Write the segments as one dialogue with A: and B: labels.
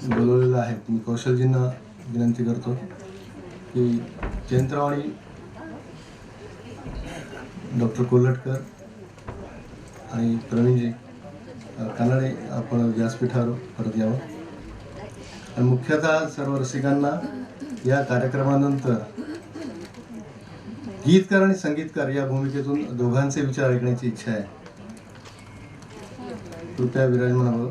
A: बोलवलेलं आहे. मी कौशलजींना विनंती करतो की जयंतराव आणि डॉक्टर कोल्हटकर आणि प्रवीणजी कानडे आपण व्यासपीठावर परत यावं. आणि मुख्यतः सर्व रसिकांना या कार्यक्रमानंतर गीतकार आणि संगीतकार या भूमिकेतून दोघांचे विचार ऐकण्याची इच्छा आहे. कृपया विराजमान व्हावं.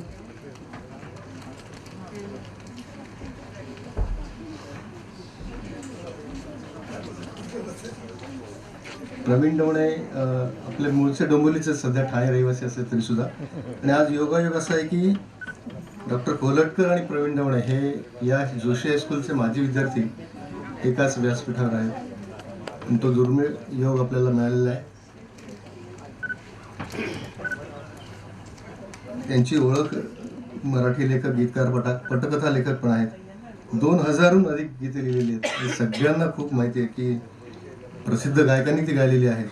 A: प्रवीण डोणे आपले मूळचे डोंबिवलीचे, सध्या ठाणे रहिवासी असले तरी सुद्धा, आणि आज योगायोग असा आहे की डॉक्टर कोल्हटकर आणि प्रवीण डोणे हे या जोशी हायस्कूलचे माजी विद्यार्थी एकाच व्यासपीठावर आहेत. तो दुर्मिळ योग आपल्याला मिळालेला आहे. त्यांची ओळख मराठी लेखक, गीतकार, पटकथा लेखक पण आहेत. 2000हून अधिक गीते लिहिलेली आहेत. हे सगळ्यांना खूप माहिती आहे की प्रसिद्ध गायकांनी ती गायलेली आहेत.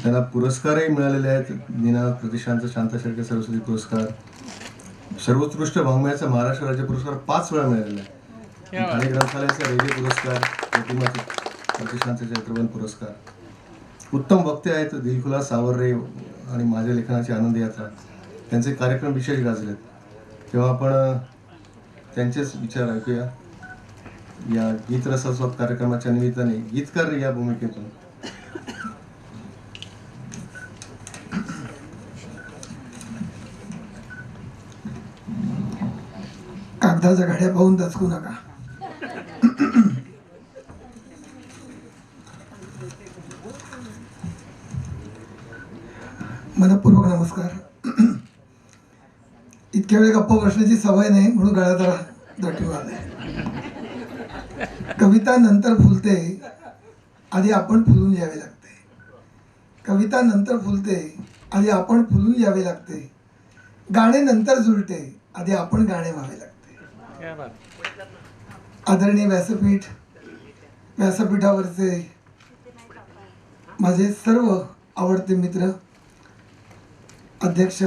A: त्यांना पुरस्कारही मिळालेले आहेत. दिनानाथ प्रतिष्ठानचा शांता शेळके सरस्वती पुरस्कार, सर्वोत्कृष्ट वाङ्मयाचा महाराष्ट्र राज्य पुरस्कार 5 वेळा मिळालेला आहे. ठाणे ग्रंथालयाचा रेल्वे पुरस्कार, प्रतिमा प्रतिष्ठानचा चैत्रबन पुरस्कार. उत्तम वक्ते आहेत. दिलखुला सावर्रे आणि माझ्या लेखनाची आनंद यात्रा त्यांचे कार्यक्रम विशेष गाजलेत. तेव्हा आपण त्यांचेच विचार ऐकूया या गीत रसास्वाद कार्यक्रमाच्या निमित्ताने गीतकार या भूमिकेतून.
B: कागदाच्या घड्या पाहून दचकू नका. मनपूर्वक नमस्कार. इतक्या वेळ गप्पा बसण्याची सवय नाही म्हणून गळा जरा दटून आलाय. कविता नंतर फुलते, आधी आपण फुलून यावे लागते. कविता नंतर फुलते, आधी आपण फुलून यावे लागते. गाणे नंतर जुळते, आधी आपण गाणे व्हावे लागते. आदरणीय व्यासपीठ, व्यासपीठावरचे माझे सर्व आवडते मित्र, अध्यक्ष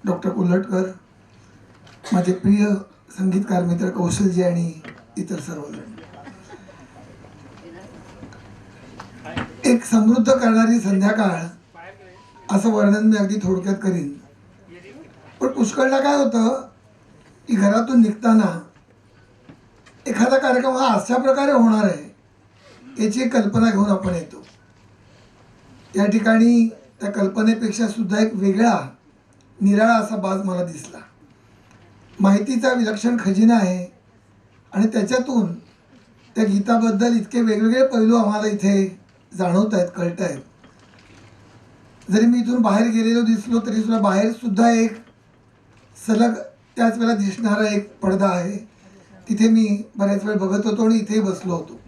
B: डॉक्टर कोल्हटकर, माझे प्रिय संगीतकार मित्र कौशलजी आणि इतर सर्वजण. एक समृद्ध करणारी संध्याकाळ असं वर्णन मी अगदी थोडक्यात करीन. पण पुष्कळदा काय होतं की घरातून निघताना एखादा कार्यक्रम हा अशा प्रकारे होणार आहे याची कल्पना घेऊन आपण येतो. या ठिकाणी त्या कल्पनेपेक्षा सुद्धा एक वेगळा निराळा असा बाज मला दिसला. माहितीचा विलक्षण खजिना आहे आणि त्याच्यातून त्या गीताबद्दल इतके वेगवेगळे पैलू आम्हाला इथे जाणवत आहेत, कळत आहेत. जरी मी इथून बाहेर गेलेलो दिसलो तरी सुद्धा बाहेर सुद्धा एक सलग त्याच वेळेला दिसणारा एक पडदा आहे. तिथे मी बऱ्याच वेळ बघत होतो आणि इथेही बसलो होतो.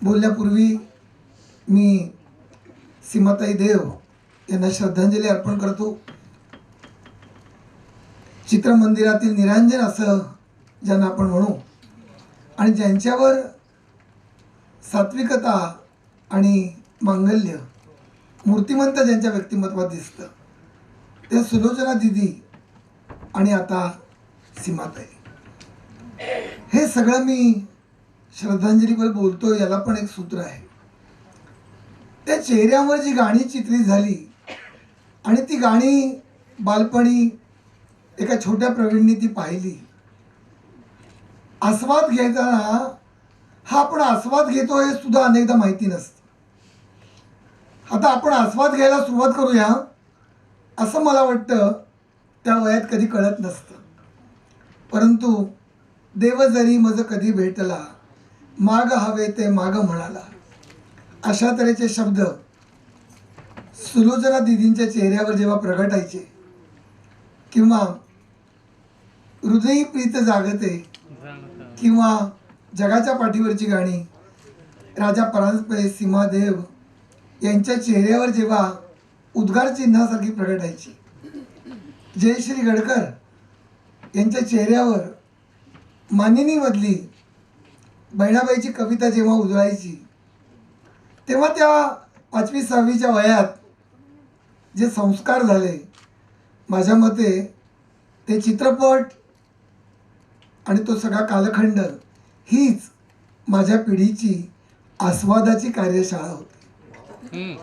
B: बोलण्यापूर्वी मी सीमाताई देव यांना श्रद्धांजली अर्पण करतो. चित्रमंदिरातील निरांजन असं ज्यांना आपण म्हणू, आणि ज्यांच्यावर सात्विकता आणि मांगल्य मूर्तिमंत ज्यांच्या व्यक्तिमत्वात दिसतं, ते सुलोचना दिदी आणि आता सीमाताई. हे सगळं मी श्रद्धांजलीवर बोलतो याला पण एक सूत्र आहे. त्या चेहऱ्यावर जी गाणी चित्रित झाली आणि ती गाणी बालपणी एका छोट्या प्रवीणनी ती पाहिली. आस्वाद घेताना हा आपण आस्वाद घेतो हे सुद्धा अनेकदा माहिती नसतं. आता आपण आस्वाद घ्यायला सुरुवात करूया असं मला वाटतं त्या वयात कधी कळत नसतं. परंतु देव जरी मज कधी भेटला, माग हवे ते माग म्हणाला, अशा तऱ्हेचे शब्द सुलोचना दिदींच्या चेहऱ्यावर जेव्हा प्रगटायचे किंवा हृदयी प्रीत जागते किंवा जगाच्या पाठीवरची गाणी राजा परांजपे, सीमादेव यांच्या चेहऱ्यावर जेव्हा उद्गार चिन्हासारखी प्रगटायची, जयश्री गडकर यांच्या चेहऱ्यावर मानिनीमधली बहिणाबाईची कविता जेव्हा उजळायची, तेव्हा त्या 5वी 6वीच्या वयात जे संस्कार झाले, माझ्या मते ते चित्रपट आणि तो सगळा कालखंड हीच माझ्या पिढीची आस्वादाची कार्यशाळा होती.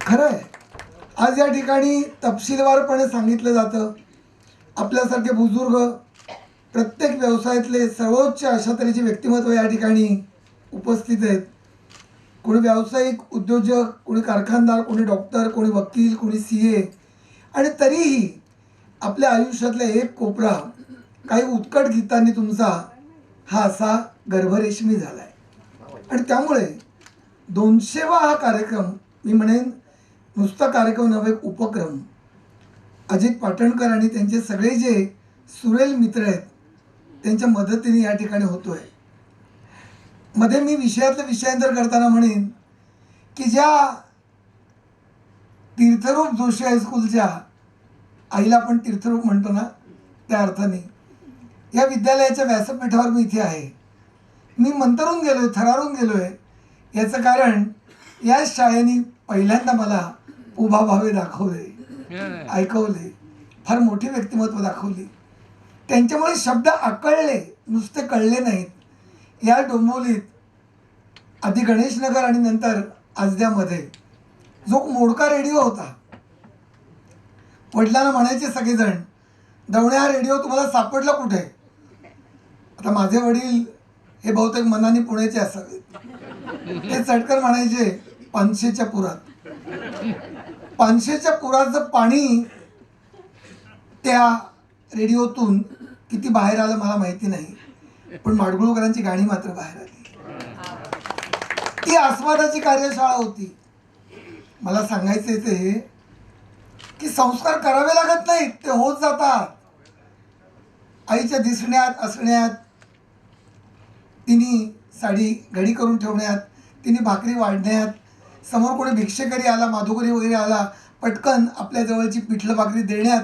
B: खरं आहे, आज या ठिकाणी तपशीलवारपणे सांगितलं जातं, आपल्यासारखे बुजुर्ग प्रत्येक व्यवसायातले सर्वोच्च अशा तऱ्हेचे व्यक्तिमत्व या ठिकाणी उपस्थित आहेत. कोणी व्यावसायिक उद्योजक, कोणी कारखानदार, कोणी डॉक्टर, कोणी वकील, कोणी CA, आणि तरीही आपल्या आयुष्यातला एक कोपरा काही उत्कट गीतांनी तुमचा हा असा गर्भरेशमी झाला आहे. आणि त्यामुळे 200वा हा कार्यक्रम, मी म्हणेन नुसता कार्यक्रम नव्हे, उपक्रम, अजित पाटणकर आणि त्यांचे सगळे जे सुरेल मित्र आहेत त्यांच्या मदतीने या ठिकाणी होतोय. मध्ये मी विषयातलं विषयांतर करताना म्हणेन की ज्या तीर्थरूप जोशी हायस्कूलच्या आईला आपण तीर्थरूप म्हणतो ना, त्या अर्थाने या विद्यालयाच्या व्यासपीठावर मी इथे आहे. मी मंतरून गेलोय, थरारून गेलोय. याचं कारण या शाळेने पहिल्यांदा मला उभा भावे दाखवले, ऐकवले, फार मोठी व्यक्तिमत्व दाखवली. त्यांच्यामुळे शब्द आकळले, नुसते कळले नाहीत. या डोंबिवलीत आधी गणेशनगर आणि नंतर आजद्यामध्ये जो मोडका रेडिओ होता, वडिलांना म्हणायचे सगळेजण, दवणे हा रेडिओ तुम्हाला सापडला कुठे? आता माझे वडील हे बहुतेक मनाने पुण्याचे असावेत. ते चटकन म्हणायचे, पानशेच्या पुरात. पानशेच्या पुराचं पाणी त्या रेडिओतून किती बाहेर आलं मला माहिती नाही, पण माडगुळकरांची गाणी मात्र बाहेर आली. ती आस्वादाची कार्यशाळा होती. मला सांगायचे ते की संस्कार करावे लागत नाहीत, ते होत जातात. आईच्या दिसण्यात, असण्यात, तिने साडी घडी करून ठेवण्यात, तिने भाकरी वाढण्यात, समोर कोणी भिक्षेकरी आला, माधुकरी वगैरे आला, पटकन आपल्या जवळची पिठलं भाकरी देण्यात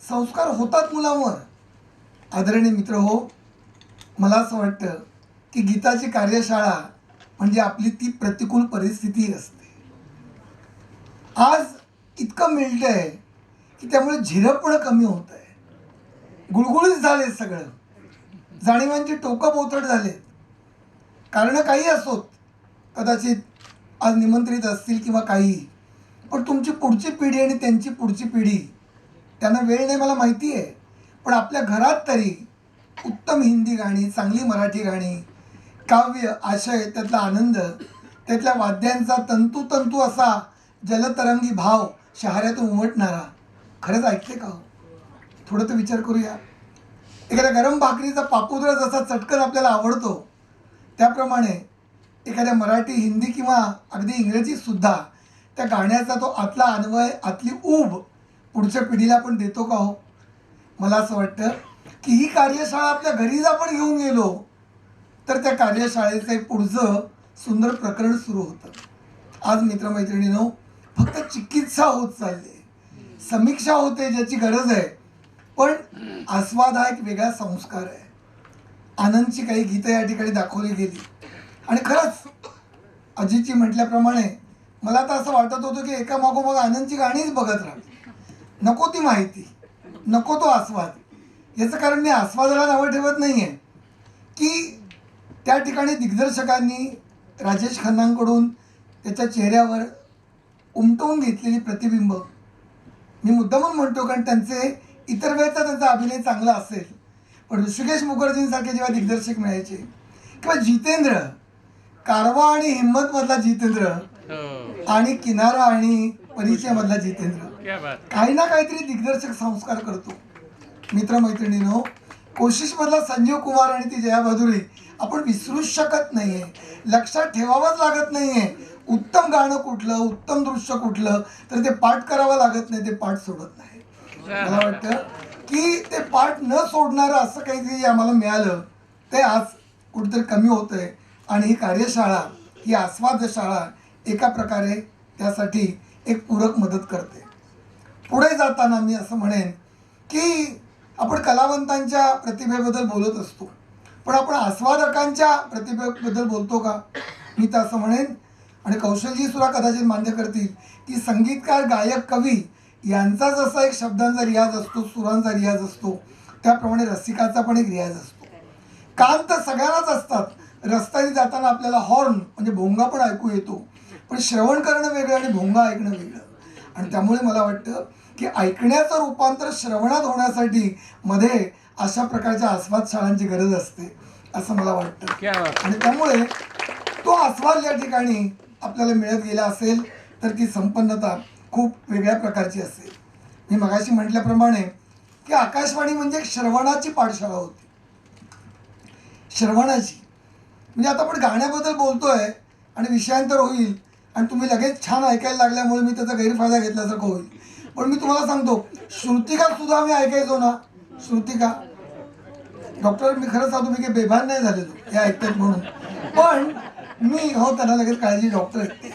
B: संस्कार होतात मुलांवर. आदरणीय मित्र हो, मला असं वाटतं की गीताची कार्यशाळा म्हणजे आपली ती प्रतिकूल परिस्थिती असते. आज इतकं मिळतंय की त्यामुळे झिरपणं कमी होत आहे, गुळगुळीत झाले सगळं, जाणीवांची टोकं बोथट झालेत. कारणं काही असोत, कदाचित आज निमंत्रित असतील किंवा काही, पण तुमची पुढची पिढी आणि त्यांची पुढची पिढी, त्यांना वेळ नाही मला माहिती आहे, पण आपल्या घरात तरी उत्तम हिंदी गाणी, चांगली मराठी गाणी, काव्य, आशय, त्यातला आनंद, त्यातल्या वाद्यांचा तंतू असा जलतरंगी भाव शहाऱ्यातून उमटणारा खरंच ऐकते का हो? थोडं तर विचार करूया. एखाद्या गरम भाकरीचा पापुद्रा जसा चटकन आपल्याला आवडतो, त्याप्रमाणे एखाद्या मराठी, हिंदी किंवा अगदी इंग्रजीतसुद्धा त्या गाण्याचा तो आतला अन्वय, आतली ऊब पुढच्या पिढीला पण देतो का हो? मला असं वाटतं की ही कार्यशाळा आपल्या घरी जर आपण घेऊन गेलो तर त्या कार्यशाळेचं एक पुढचं सुंदर प्रकरण सुरू होतं. आज मित्रमैत्रिणींनो, फक्त चिकित्सा होत चालली, समीक्षा होते ज्याची गरज आहे, पण आस्वाद हा एक वेगळा संस्कार आहे. आनंदची काही गीतं या ठिकाणी दाखवली गेली आणि खरंच अजितजी म्हटल्याप्रमाणे मला तर असं वाटत होतं की एका मागोमाग आनंदची गाणीच बघत राहावी. नको ती माहिती, नको तो आस्वाद. याचं कारण मी आस्वादाला नावं ठेवत नाही आहे की त्या ठिकाणी दिग्दर्शकांनी राजेश खन्नांकडून त्याच्या चेहऱ्यावर उमटवून घेतलेली प्रतिबिंब मी मुद्दामून म्हणतो, कारण त्यांचे इतर वेळेचा त्यांचा अभिनय चांगला असेल, पण ऋषिकेश मुखर्जींसारखे जेव्हा दिग्दर्शक मिळायचे, किंवा जितेंद्र, कारवा आणि हिम्मतमधला जितेंद्र आणि किनारा आणि परिचयमधला जितेंद्र, काही ना काहीतरी दिग्दर्शक संस्कार करतो. मित्रमैत्रिणींनो, कोशिशमधला संजीव कुमार आणि ती जया भादुरी आपण विसरूच शकत नाहीये, लक्षात ठेवावंच लागत नाहीये. उत्तम गाणं कुठलं, उत्तम दृश्य कुठलं, तर ते पाठ करावं लागत नाही, ते पाठ सोडत नाही. मला वाटतं की ते पाठ न सोडणारं असं काहीतरी आम्हाला मिळालं, ते आज कुठेतरी कमी होतंय. आणि ही कार्यशाळा, ही आस्वादशाळा एका प्रकारे त्यासाठी एक पूरक मदत करते. पुढे जाताना मी असं म्हणेन की आपण कलावंतांच्या प्रतिभेबद्दल बोलत असतो, पण आपण आस्वादकांच्या प्रतिभेबद्दल बोलतो का? मी तर असं म्हणेन, आणि कौशलजी सुद्धा कदाचित मान्य करतील, की संगीतकार, गायक, कवी यांचा जसा एक शब्दांचा रियाज असतो, सुरांचा रियाज असतो, त्याप्रमाणे रसिकाचा पण एक रियाज असतो. कान तर सगळ्यांनाच असतात. रस्त्याने जाताना आपल्याला हॉर्न म्हणजे भोंगा पण ऐकू येतो, पण श्रवण करणं वेगळं आणि भोंगा ऐकणं वेगळं. आणि त्यामुळे मला वाटतं की ऐकण्याचं रूपांतर श्रवणात होण्यासाठी मध्ये अशा प्रकारच्या आस्वाद शाळांची गरज असते असं मला वाटतं. आणि त्यामुळे तो आस्वाद या ठिकाणी आपल्याला मिळत गेला असेल तर ती संपन्नता खूप वेगळ्या प्रकारची असेल. मी मगाशी म्हटल्याप्रमाणे की आकाशवाणी म्हणजे एक श्रवणाची पाठशाळा होती. श्रवणाची म्हणजे आता आपण गाण्याबद्दल बोलतोय आणि विषयांतर होईल आणि तुम्ही लगेच छान ऐकायला लागल्यामुळे मी त्याचा गैरफायदा घेतल्यासारखं होईल. पण मी तुम्हाला सांगतो, श्रुतिका सुद्धा मी ऐकायचो ना. श्रुतिका डॉक्टर, मी खरं सांगतो, मी काही बेभान नाही झालेलो हे ऐकतात म्हणून. पण मी त्यांना लगेच काळजी, डॉक्टर ऐकते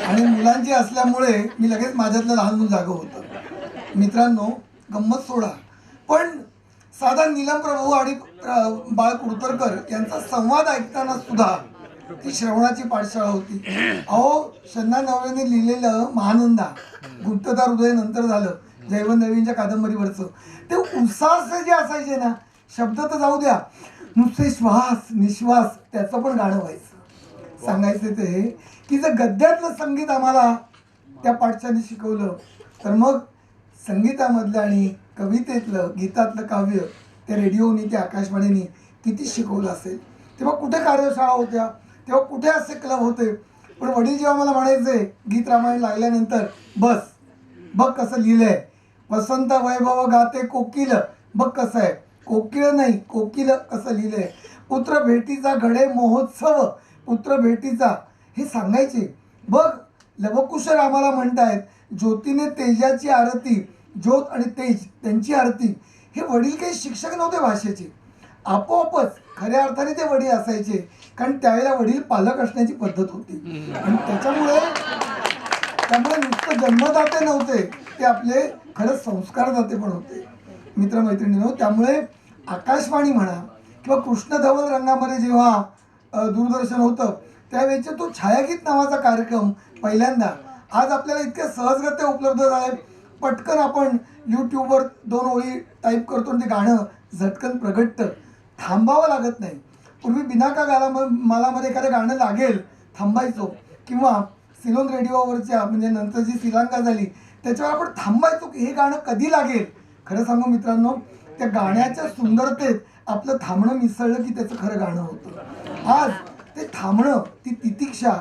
B: आणि मुलांची असल्यामुळे मी लगेच माझ्यातलं लहान मूल जागं होतं. मित्रांनो, गंमत सोडा, पण साधा नीलम प्रभू आणि बाळ कुडतरकर यांचा संवाद ऐकताना सुद्धा ती श्रवणाची पाठशाळा होती. अहो, शन्ना नवरेने लिहिलेलं महानंदा, गुप्तदार हृदय नंतर झालं, जयवंत दळवींच्या कादंबरीवरचं, ते उसास जे असायचे ना, शब्द तर जाऊ द्या, नुसते श्वास निश्वास त्याचं पण गाणं व्हायचं. सांगायचं ते हे की जर गद्यातलं संगीत आम्हाला त्या पाठशाळेने शिकवलं तर मग संगीतामधलं आणि कवितेतलं गीतातलं काव्य त्या रेडिओनी त्या आकाशवाणीने किती शिकवलं असेल. तेव्हा कुठे कार्यशाळा होत्या, तेव्हा कुठे असे क्लब होते. पण वडील जेव्हा मला म्हणायचे गीत रामायण लागल्यानंतर, बस बघ कसं लिहिलंय, वसंत वैभव गाते कोकिल, बघ कसं आहे, कोकिळ नाही कोकिल कसं लिहिलंय, पुत्र भेटीचा घडे महोत्सव, पुत्र भेटीचा हे सांगायचे. बघ लवकुश रामाला म्हणतायत, ज्योतीने तेजाची आरती, ज्योत आणि तेज त्यांची आरती. हे वडील काही शिक्षक नव्हते भाषेचे, आपोआपच खऱ्या अर्थाने ते वडील असायचे, कारण त्यावेळेला वडील पालक असण्याची पद्धत होती. आणि त्यामुळे नुसतं जन्मदाते नव्हते, ते आपले खरंच संस्कारदाते पण होते. मित्रमैत्रिणींनो, त्यामुळे आकाशवाणी म्हणा किंवा कृष्णधवल रंगामध्ये जेव्हा दूरदर्शन होतं त्यावेळेचे तो छायागीत नावाचा कार्यक्रम पहिल्यांदा आज आपल्याला इतक्या सहजगत्या उपलब्ध झाले. पटकन आपण यूट्यूबवर 2 ओळी टाईप करतो आणि ते गाणं झटकन प्रगटतं, थांबावं लागत नाही. पूर्वी बिनाका मालामध्ये एखादं गाणं लागेल थांबायचो, किंवा सिलोन रेडिओवरच्या म्हणजे नंतर जी श्रीलंका झाली त्याच्यावर आपण थांबायचो की हे गाणं कधी लागेल. खरं सांगू मित्रांनो, त्या गाण्याच्या सुंदरतेत आपलं थांबणं मिसळलं की त्याचं खरं गाणं होतं. आज ते थांबणं, ती तितिक्षा,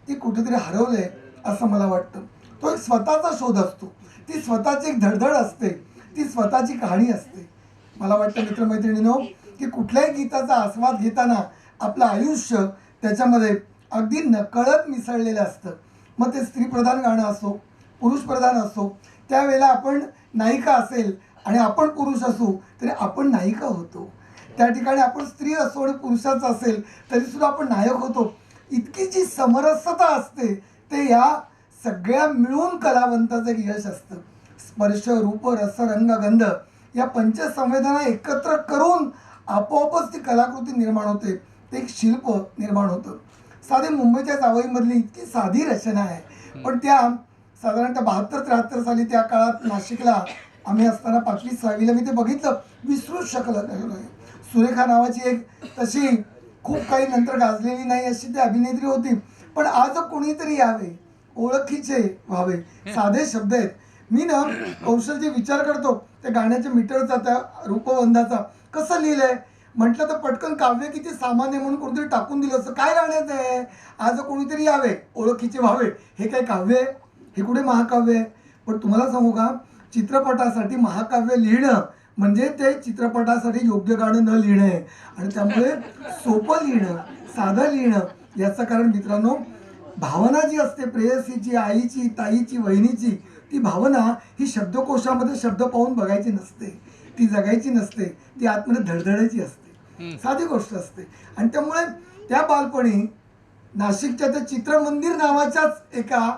B: ती कुठेतरी हरवलंय असं मला वाटतं. तो एक स्वतःचा शोध असतो, ती स्वतःची एक धडधड असते, ती स्वतःची कहाणी असते. मला वाटतं मित्रमैत्रिणींनो की कुठल्याही गीताचा आस्वाद घेताना आपलं आयुष्य त्याच्यामध्ये अगदी नकळत मिसळलेलं असतं. मग ते स्त्रीप्रधान गाणं असो, पुरुषप्रधान असो, त्यावेळेला आपण नायिका असेल आणि आपण पुरुष असू तरी आपण नायिका होतो. त्या ठिकाणी आपण स्त्री असो आणि पुरुषाचं असेल तरीसुद्धा आपण नायक होतो. इतकी जी समरसता असते ते या सगळ्या मिळून कलावंताचं एक यश असतं. स्पर्श, रूप, रस, रंग, गंध या पंचसंवेदना एकत्र करून आपोआपच ती कलाकृती निर्माण होते, ते एक शिल्प निर्माण होतं. साधे मुंबईच्या जावईमधली इतकी साधी रचना आहे, पण त्या साधारणतः 72-73 साली त्या काळात नाशिकला आम्ही असताना 5वी-6वीला मी ते बघितलं, विसरूच शकलं नाही. सुरेखा नावाची एक तशी खूप काही नंतर गाजलेली नाही अशी ती अभिनेत्री होती. पण आज कोणीतरी यावे, ओळखीचे व्हावे, साधे शब्द आहेत. मी ना कौशलचे विचार करतो त्या गाण्याच्या मीटरचा, त्या रूपवंदाचा, कसं लिहिलंय म्हटलं तर पटकन काव्य किती सामान्य म्हणून कोणीतरी टाकून दिलं असं. काय गाण्याचं आहे, आज कोणीतरी यावे, ओळखीचे व्हावे, हे काय काव्य आहे? हे कुठे महाकाव्य आहे? पण तुम्हाला सांगू का, चित्रपटासाठी महाकाव्य लिहिणं म्हणजे ते चित्रपटासाठी योग्य गाणं न लिहिणं आहे. आणि त्यामुळे सोपं लिहिणं, साधं लिहिणं याचं कारण मित्रांनो, भावना जी असते प्रेयसीची, आईची, ताईची, वहिनीची, ती भावना ही शब्दकोशामध्ये शब्द पाहून बघायची नसते, ती जगायची नसते, ती आतमध्ये धडधडायची असते. साधी गोष्ट असते. आणि त्यामुळे त्या बालपणी नाशिकच्या त्या चित्रमंदिर नावाच्याच एका,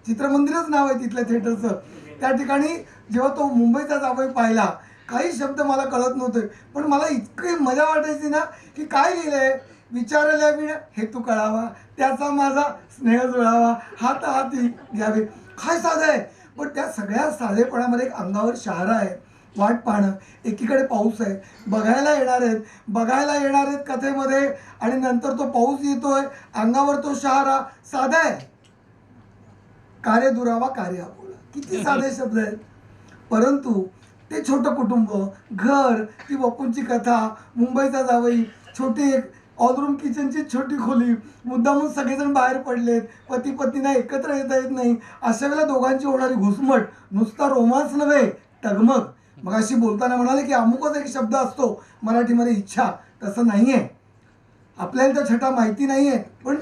B: चित्रमंदिरच नाव आहे तिथल्या थिएटरचं, त्या ठिकाणी जेव्हा तो मुंबईचा जावई पाहिला, काही शब्द मला कळत नव्हते, पण मला इतकी मजा वाटायची ना की काय लिहिलंय, विचारल्या विना हेतू कळावा, त्याचा माझा स्नेह जुळावा, हात हाती घ्यावे. काय साधं आहे, पण त्या सगळ्या साधेपणामध्ये एक अंगावर शहारा आहे. वाट पाहणं. एकीकडे पाऊस आहे, बघायला येणार आहेत कथेमध्ये, आणि नंतर तो पाऊस येतोय, अंगावर तो शहारा. साधा आहे, कार्य दुरावा कार्य अपुरा, किती साधे शब्द आहेत. परंतु ते छोटं कुटुंब, घर, ती बापूंची कथा, मुंबईचा जावई, छोटी एक ऑलरूम किचनची छोटी खोली, मुद्दामून सगळेजण बाहेर पडलेत, पती पत्नीला एकत्र येता येत नाही, अशा वेळेला दोघांची होणारी घुसमट, नुसता रोमांस नव्हे, टगमग. मग अशी बोलताना म्हणाले की अमुकच एक शब्द असतो मराठीमध्ये, इच्छा. तसं नाही आहे. आपल्याला त्या छटा माहिती नाही आहे, पण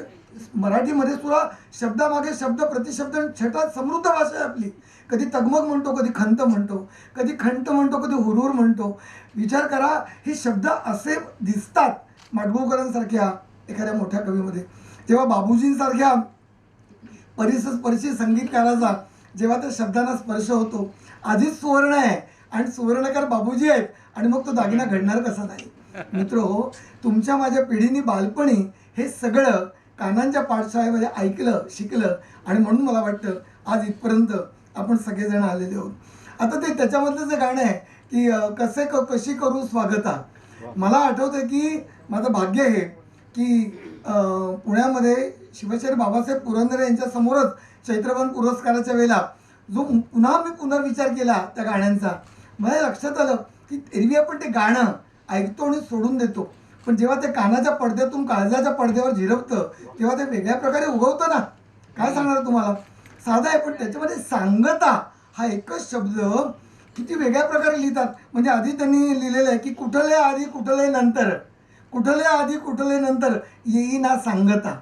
B: मराठीमध्ये सुद्धा शब्दामागे शब्द, प्रतिशब्द, छटा समृद्ध भाषा आहे आपली. कधी तगमग म्हणतो, कधी खंत म्हणतो, कधी खंत म्हणतो, कधी हुरूर म्हणतो. विचार करा, हे शब्द असे दिसतात माडगुळकरांसारख्या एखाद्या मोठ्या कवीमध्ये. जेव्हा बाबूजींसारख्या परिस्पर्शी संगीतकाराचा जेव्हा त्या शब्दांना स्पर्श होतो, आधीच सुवर्ण आहे आणि सुवर्णकार बाबूजी आहेत, आणि मग तो दागिना घडणार कसा नाही. मित्र, तुमच्या माझ्या पिढीने बालपणी हे सगळं कानांच्या पाठशाळेमध्ये ऐकलं, शिकलं, आणि म्हणून मला वाटतं आज इथपर्यंत आपण सगळेजण आलेले आहोत. आता ते त्याच्यामधलं जे गाणं आहे की कशी करू स्वागता, मला आठवतं की माझं भाग्य आहे की पुण्यामध्ये शिवशाहीर बाबासाहेब पुरंदरे यांच्या समोरच चैत्रबन पुरस्काराच्या वेळेला जो पुन्हा मी पुनर्विचार केला त्या गाण्यांचा, मला लक्षात आलं की एरवी आपण ते गाणं ऐकतो आणि सोडून देतो, पण जेव्हा ते कानाच्या पडद्यातून काळजाच्या पडद्यावर झिरपतं तेव्हा ते वेगळ्या प्रकारे उगवतं ना. काय सांगणार तुम्हाला, साधा आहे, पण त्याच्यामध्ये सांगता हा एकच शब्द किती वेगळ्या प्रकारे लिहितात. म्हणजे आधी त्यांनी लिहिलेलं आहे की कुठले आधी कुठले नंतर, कुठले आधी कुठले नंतर येई ना सांगता.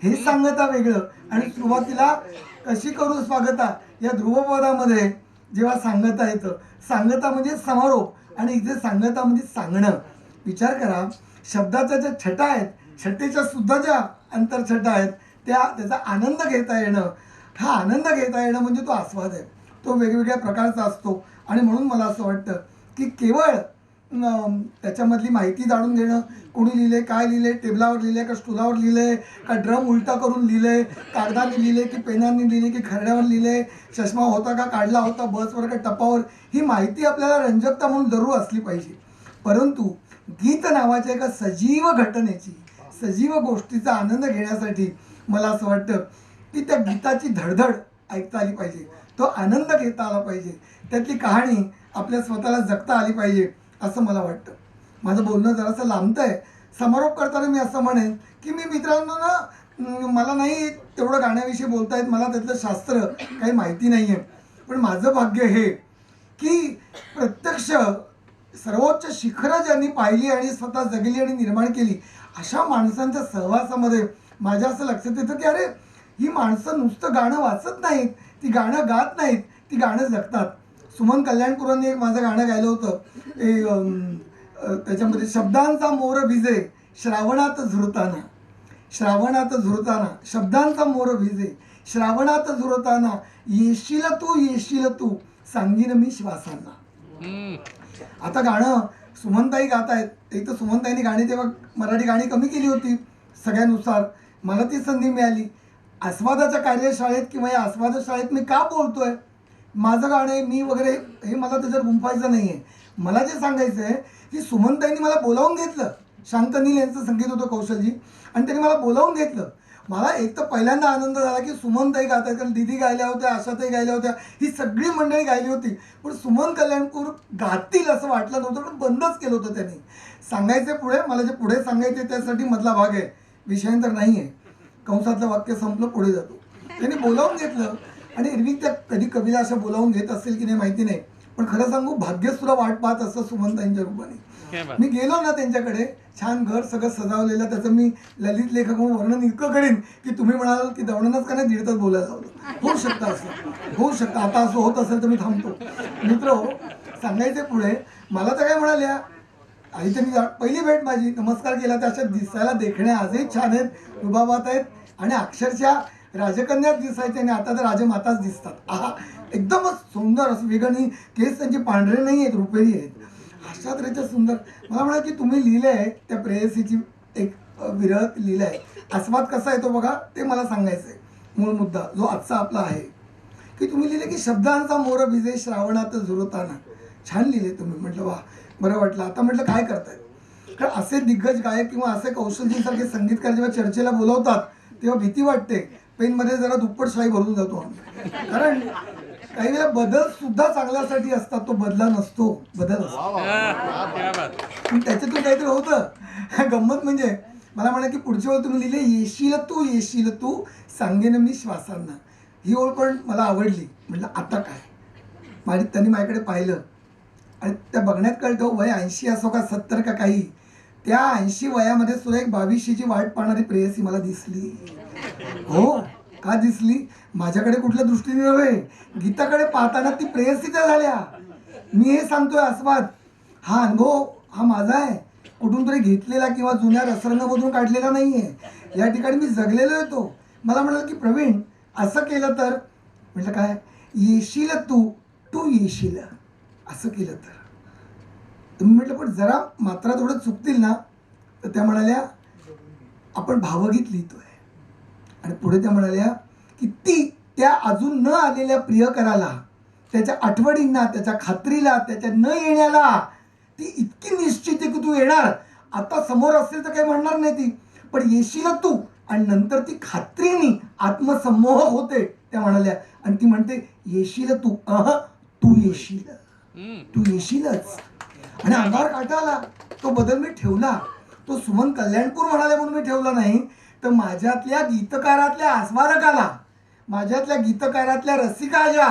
B: हे सांगता वेगळं, आणि सुरुवातीला कशी करू स्वागता या ध्रुवपदामध्ये जेव्हा सांगता येतं, सांगता म्हणजे समारोप, आणि इथे सांगता म्हणजे सांगणं. विचार करा, शब्दाच्या ज्या छटा आहेत, छटेच्या सुद्धा ज्या अंतरछटा आहेत, त्याचा आनंद घेता येणं, हा आनंद घेता येणं म्हणजे तो आस्वाद आहे. तो वेगवेगळ्या प्रकारचा असतो, आणि म्हणून मला असं वाटतं की केवळ त्याच्यामधली माहिती जाणून घेणं, कोणी लिहिले, काय लिहिले, टेबलावर लिहिले का स्टुलावर लिहिले, का ड्रम उलटा करून लिहिले, कागदाने लिहिले की पेनाने लिहिले की खरड्यावर लिहिले, चष्मा होता का काढला होता बसवर का टपावर, ही माहिती आपल्याला रंजकता म्हणून जरूर असली पाहिजे. परंतु गीत नावाच्या एका सजीव घटनेची, सजीव गोष्टीचा आनंद घेण्यासाठी मला असं वाटतं की त्या गीताची धडधड ऐकता आली पाहिजे, तो आनंद घेता आला पाहिजे, त्यातली कहाणी आपल्या स्वतःला जगता आली पाहिजे, असं मला वाटतं. माझं बोलणं जरासं लांबतं आहे. समारोप करताना मी असं म्हणेन की मी मित्रांनो ना, मला नाही तेवढं गाण्याविषयी बोलता येत, मला त्यातलं शास्त्र काही माहिती नाही आहे, पण माझं भाग्य हे की प्रत्यक्ष सर्वोच्च शिखरं ज्यांनी पाहिली आणि स्वतः जगली आणि निर्माण केली, अशा माणसांच्या सहवासामध्ये माझ्या असं लक्षात येतं की अरे, ही माणसं नुसतं गाणं वाचत नाहीत, ती गाणं गात नाहीत, ती गाणं जगतात. सुमन कल्याणपुरांनी एक माझं गाणं गायलं होतं, त्याच्यामध्ये शब्दांचा मोर भिजे श्रावणात झुरताना, श्रावणात झुरताना, शब्दांचा मोर भिजे श्रावणात झुरताना, येशील तू सांगीन मी श्वासांना. आता गाणं सुमनताई गात आहेत. एक तर सुमनताईंनी गाणी तेव्हा मराठी गाणी कमी केली होती सगळ्यानुसार, मला ती संधी मिळाली. आस्वादाच्या कार्यशाळेत किंवा या आस्वाद शाळेत मी का बोलतोय, माझं गाणं आहे मी वगैरे, हे मला त्याच्यात गुंफायचं नाही आहे. मला जे सांगायचं आहे की सुमनताईंनी मला बोलावून घेतलं, शांतनील यांचं संगीत होतं कौशलजी, आणि त्यांनी मला बोलावून घेतलं. मला एक तर पहिल्यांदा आनंद झाला की सुमनताई गात आहेत, कारण दीदी गायल्या होत्या, आशाताई गायल्या होत्या, ही सगळी मंडळी गायली होती, पण सुमन कल्याणपूर गातील असं वाटलं नव्हतं, पण बंदच केलं होतं त्यांनी. सांगायचं पुढे, मला जे पुढे सांगायचे त्यासाठी मधला भाग आहे, विषयांतर नाही आहे. कंसातलं वाक्य संपलं, पुढे जातो. त्यांनी बोलावून घेतलं, आणि एरवी त्या कधी कवीला असं बोलावून घेत असेल की नाही माहिती नाही, पण खरं सांगू भाग्यसुद्धा वाट पाहत असतं सुमनताईंच्या रूपाने. मी गेलो ना त्यांच्याकडे, छान घर सगळं सजावलेलं, त्याचं मी ललित लेखक म्हणून वर्णन इतकं करीन की तुम्ही म्हणाल की दवडणच का नाही, दीड तास बोलायला लावलं. होऊ शकतं असं, होऊ शकतं. आता असं होत असेल तर मी थांबतो. मित्र, सांगायचे पुढे, मला तर काय म्हणाल्या, आई त्यांनी पहिली भेट माझी, नमस्कार केला, त्या अशा दिसायला देखण्या आजही छान आहेत, रुबाबात आहेत, आणि अक्षरशः राजकन्याच दिसायचे, आणि आता तर राजमाताच दिसतात. आहा, एकदमच सुंदर असं वेगळी, केस त्यांचे पांढरे नाही आहेत, रुपेरी आहेत, अशा तऱ्हेच्या सुंदर. मला म्हणाल की तुम्ही लिहिलं आहे त्या प्रेयसीची एक विरह लिहिलं आहे, आस्वाद कसा येतो बघा, ते मला सांगायचं आहे. मूळ मुद्दा जो आजचा आपला आहे की तुम्ही लिहिले की शब्दांचा मोर भिजे श्रावणात झुरताना, छान लिहिले तुम्ही. म्हटलं वा, बरं वाटलं. आता म्हटलं काय करताय, कारण असे दिग्गज गायक किंवा असे कौशलजींसारखे संगीतकार जेव्हा चर्चेला बोलवतात तेव्हा भीती वाटते. पेनमध्ये जरा दुप्पट शाई भरून जातो आम्ही, कारण काही वेळेला बदल सुद्धा चांगल्यासाठी असतात. तो बदला नसतो, बदल असतो. पण त्याच्यातून काहीतरी होतं. गंमत म्हणजे मला म्हणा की पुढच्या वेळी तुम्ही लिहिले येशील तू सांगेन मी श्वासांना. ही ओळ पण मला आवडली. म्हटलं आता काय. त्यांनी माझ्याकडे पाहिलं आणि त्या बघण्यात कळतं वय 80 असो का 70 का काही, त्या 80 वयामध्ये सुद्धा एक 22शीची वाट पाहणारी प्रेयसी मला दिसली. हो, का दिसली? माझ्याकडे कुठल्या दृष्टीने नव्हे, गीताकडे पाहताना ती प्रेयसी त्या झाल्या. मी हे सांगतोय आस्वाद, हा अनुभव हा माझा आहे, कुठून तरी घेतलेला किंवा जुन्या रसरंगामधून काढलेला नाहीये. या ठिकाणी मी जगलेलो आहे. तो मला म्हणाला की प्रवीण असं केलं तर. म्हटलं काय? येशील तू येशील असं केलं तर. तुम्ही म्हटलं पण जरा मात्रा थोडं चुकतील ना. तर त्या म्हणाल्या आपण भावगीत लिहितोय. आणि पुढे त्या म्हणाल्या की त्या अजून न आलेल्या प्रियकराला, त्याच्या आठवणींना, त्याच्या खात्रीला, त्याच्या न येण्याला ती इतकी निश्चित आहे की तू येणार. आता समोर असेल तर काही म्हणणार नाही ती, पण येशील तू. आणि नंतर ती खात्रीने आत्मसमोह होते. त्या म्हणाल्या आणि ती म्हणते येशील तू. तू येशील, तू येशीलच. आणि अंगावर काटा आला. तो बदल मी ठेवला. तो सुमन कल्याणपूर म्हणाले म्हणून मी ठेवला नाही, तर माझ्यातल्या गीतकारातल्या आस्वादकाला, माझ्यातल्या गीतकारातल्या रसिकाच्या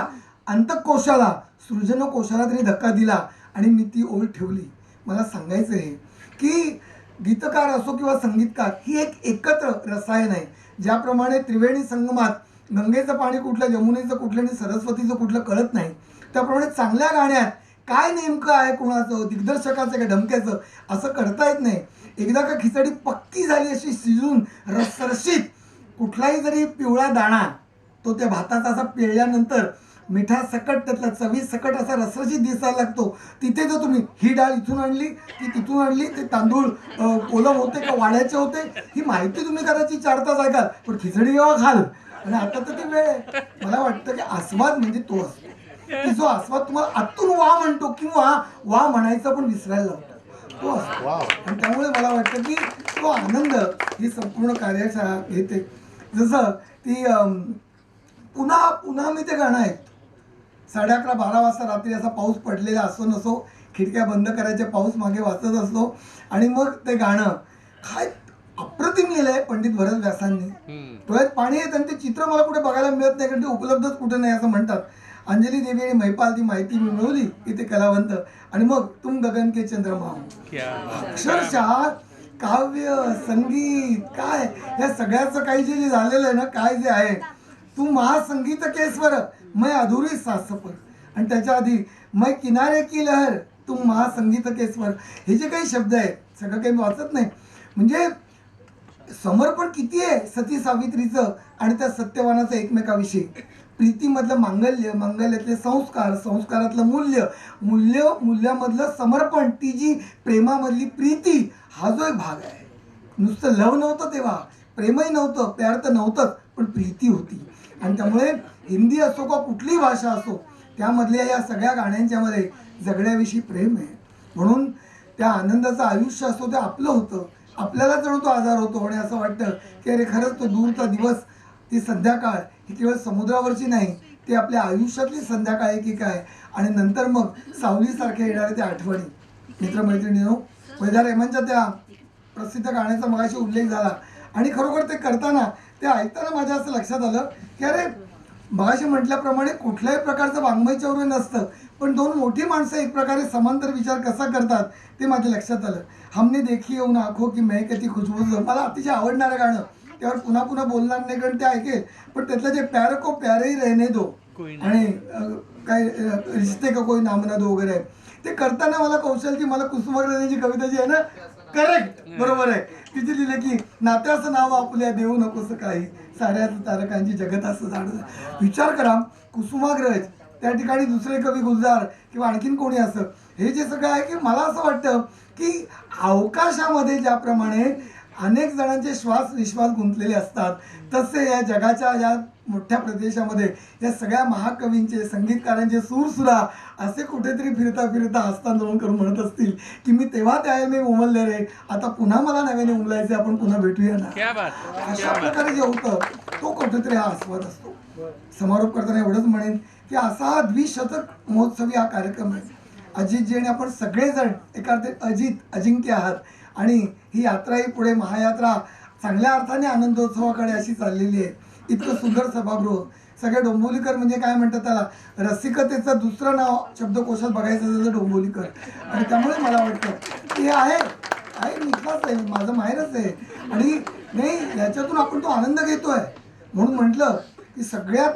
B: अंतकोशाला, सृजनकोशाला त्यांनी धक्का दिला आणि मी ती ओळ ठेवली. मला सांगायचं आहे की गीतकार असो किंवा संगीतकार ही एक एकत्र रसायन आहे. ज्याप्रमाणे त्रिवेणी संगमात गंगेचं पाणी कुठलं, यमुनेचं कुठलं आणि सरस्वतीचं कुठलं कळत नाही, त्याप्रमाणे चांगल्या गाण्यात काय नेमकं आहे, कोणाचं, दिग्दर्शकाचं का ढमक्याचं, असं करता येत नाही. एकदा का खिचडी पक्की झाली अशी शिजून रसरशीत, कुठलाही जरी पिवळा दाणा तो त्या भाताचा असा पिळल्यानंतर मिठा सकट, त्यातला चवी सकट असा रसरशीत दिसायला लागतो. तिथे जर तुम्ही ही डाळ इथून आणली की तिथून आणली, ते तांदूळ कोलम होते का वाड्याचे होते, ही माहिती तुम्ही कदाचित 4 तास ऐकाल, पण खिचडी केव्हा खाल. आणि आता तर ती वेळ आहे. मला वाटतं की आस्वाद म्हणजे तो असतो की जो आस्वाद तुम्हाला आतून वा म्हणतो किंवा वा म्हणायचं पण विसरायला लावतो, तो असतो. आणि त्यामुळे मला वाटतं की तो आनंद ही संपूर्ण कार्यशाळा घेते. जसं ती पुन्हा पुन्हा मी ते गाणं ऐकतो. 11:30-12 वाजता रात्री असा पाऊस पडलेला असो नसो, खिडक्या बंद करायचे, पाऊस मागे वाचत असतो आणि मग ते गाणं काय अप्रतिम लिहिलंय पंडित भरत व्यासांनी. डोळ्यात पाणी येत आणि ते चित्र मला कुठे बघायला मिळत नाही, कारण ते उपलब्धच कुठे नाही असं म्हणतात. अंजली देवी आणि महिपाल ती माहिती मी मिळवली की ते कलावंत. आणि मग तुम गगन के चंद्रमा, अक्षरशः काव्य संगीत काय या सगळ्याचं काही जे झालेलं आहे ना, काय जे आहे, तू महासंगीत के स्वर मैं अधूरी सास पर, आणि त्याच्या आधी मैं किनारे की लहर तू महासंगीत के स्वर, हे जे काही शब्द आहेत सगळं काही मी वाचत नाही. म्हणजे समर्पण किती आहे सती सावित्रीचं आणि त्या सत्यवानाचं एकमेकाविषयी. प्रीतीमधलं मांगल्य, मांगल्यातले संस्कार, संस्कारातलं मूल्य, मूल्यामधलं समर्पण, ती जी प्रेमामधली प्रीती, हा जो एक भाग आहे. नुसतं लव नव्हतं तेव्हा, प्रेमही नव्हतं, प्यार तर नव्हतंच, पण प्रीती होती. आणि त्यामुळे हिंदी असो का कुठलीही भाषा असो, त्यामधल्या या सगळ्या गाण्यांच्यामध्ये जगण्याविषयी प्रेम आहे. म्हणून त्या आनंदाचं आयुष्य असो ते आपलं होतं. आपल्याला जणू तो आजार होतो आणि असं वाटतं की अरे खरंच तो दूरचा दिवस, ती संध्याकाळ ही केवळ समुद्रावरची नाही, ती आपल्या आयुष्यातली संध्याकाळ आहे की काय. आणि नंतर मग सावलीसारख्या येणाऱ्या त्या आठवणी. मित्रमैत्रिणींनो, वैदा रेहमानच्या त्या प्रसिद्ध गाण्याचा मगाशी उल्लेख झाला आणि खरोखर ते करताना, ते ऐकताना माझ्या असं लक्षात आलं की अरे मगाशी म्हटल्याप्रमाणे कुठल्याही प्रकारचं वाङ्मय चौर्य नसतं, पण दोन मोठी माणसं एक प्रकारे समांतर विचार कसा करतात ते माझ्या लक्षात आलं. हमने देखी उन आंखों की महकती खुशबू, मला अतिशय आवडणारं गाणं, त्यावर पुन्हा पुन्हा बोलणार नाही कारण ते ऐकेल, पण त्यातलं जे प्यार को प्यारे ही रहने दो आणि काय रिश्ते का कोई नाम ना दो वगैरे, ते करताना मला कौशलची, मला कुसुमाग्रजांची कविता जी आहे ना, करेक्ट बरोबर आहे, तिथे लिहिलं की नात्याचं नाव आपल्या देऊ नकोस काही, साऱ्या तारकांची जगत असं जाणं. विचार करा, कुसुमाग्रज, त्या ठिकाणी दुसरे कवी गुलजार किंवा आणखीन कोणी असं, हे जे सगळं आहे की मला असं वाटतं की अवकाशामध्ये ज्याप्रमाणे अनेक जणांचे श्वास निश्वास गुंतलेले असतात, तसे या जगाच्या या मोठ्या प्रदेशामध्ये या सगळ्या महाकवींचे संगीतकारांचे सूरसुरा असे कुठेतरी फिरता फिरता हस्तांदोलन करून म्हणत असतील की मी तेव्हा त्या मी उमलले रे, आता पुन्हा मला नव्याने उमलायचे, आपण पुन्हा भेटूया ना. अशा प्रकारे जे होतं तो कुठेतरी हा आस्वाद असतो. समारोप करताना एवढंच म्हणेन की असा हा द्विशतक महोत्सवी हा कार्यक्रम आहे. अजितजी आणि आपण सगळेजण एका अर्थी अजिंक्य आहात आणि ही यात्रा ही पुढे महायात्रा चांगल्या अर्थाने आनंदोत्सवाकडे अशी चाललेली आहे. इतकं सुंदर सभागृह, सगळे डोंबिवलीकर म्हणजे काय म्हणतात त्याला, रसिकतेचं दुसरं नाव शब्दकोशात बघायचं झालं डोंबिवलीकर. आणि त्यामुळे मला वाटतं की आहे मी इथलाच आहे, माझं माहेरच आहे आणि नाही याच्यातून आपण तो आनंद घेतोय. म्हणून म्हटलं की सगळ्यात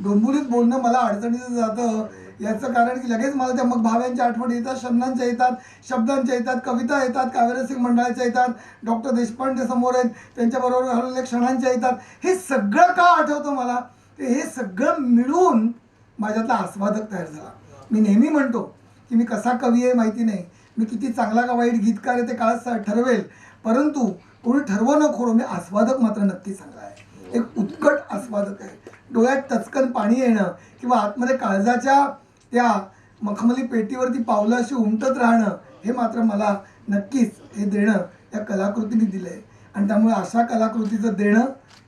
B: डोंबिवलीत बोलणं मला अडचणीचं जातं याचं कारण की लगेच मला त्या मग भाव्यांच्या आठवणी येतात, शब्दांच्या येतात, कविता येतात, काव्यरसिक मंडळाच्या येतात, डॉक्टर देशपांडे समोर आहेत त्यांच्याबरोबर घालवलेल्या क्षणांच्या येतात. हे सगळं का आठवतं मला, ते हे सगळं मिळून माझ्यातला आस्वादक तयार झाला. मी नेहमी म्हणतो की मी कसा कवी आहे माहिती नाही, मी किती चांगला का वाईट गीतकार आहे ते काळच ठरवेल, परंतु कोणी ठरवं न खोरो मी आस्वादक मात्र नक्की चांगला आहे, एक उत्कट आस्वादक आहे. डोळ्यात टचकन पाणी येणं किंवा आतमध्ये काळजाच्या त्या मखमली पेटीवरती पावलं अशी उमटत राहणं हे मात्र मला नक्कीच हे देणं या कलाकृतीने दिलं आहे. आणि त्यामुळे अशा कलाकृतीचं देणं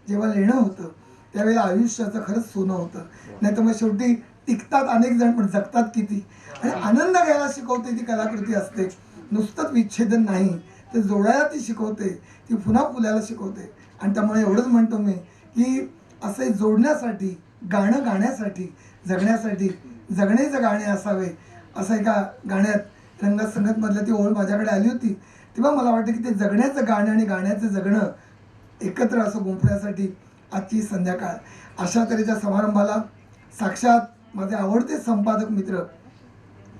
B: जेव्हा लेणं होतं त्यावेळेला आयुष्याचं खरंच सोनं होतं. नाही तर मग शेवटी टिकतात अनेक जण पण जगतात किती. आणि आनंद घ्यायला शिकवते ती कलाकृती असते, नुसतंच विच्छेदन नाही, ते जोडायला ती शिकवते, ती पुन्हा फुलायला शिकवते. आणि त्यामुळे एवढंच म्हणतो मी की असे जोडण्यासाठी, गाणं गाण्यासाठी, जगण्यासाठी जगण्याचं गाणे असावे. असं एका गाण्यात रंगत संगतमधल्या ती ओळ माझ्याकडे आली होती, तेव्हा मला वाटतं की ते जगण्याचं गाणं आणि गाण्याचं जगणं एकत्र असं गुंफण्यासाठी आजची संध्याकाळ. अशा तऱ्हेच्या समारंभाला साक्षात माझे आवडते संपादक मित्र,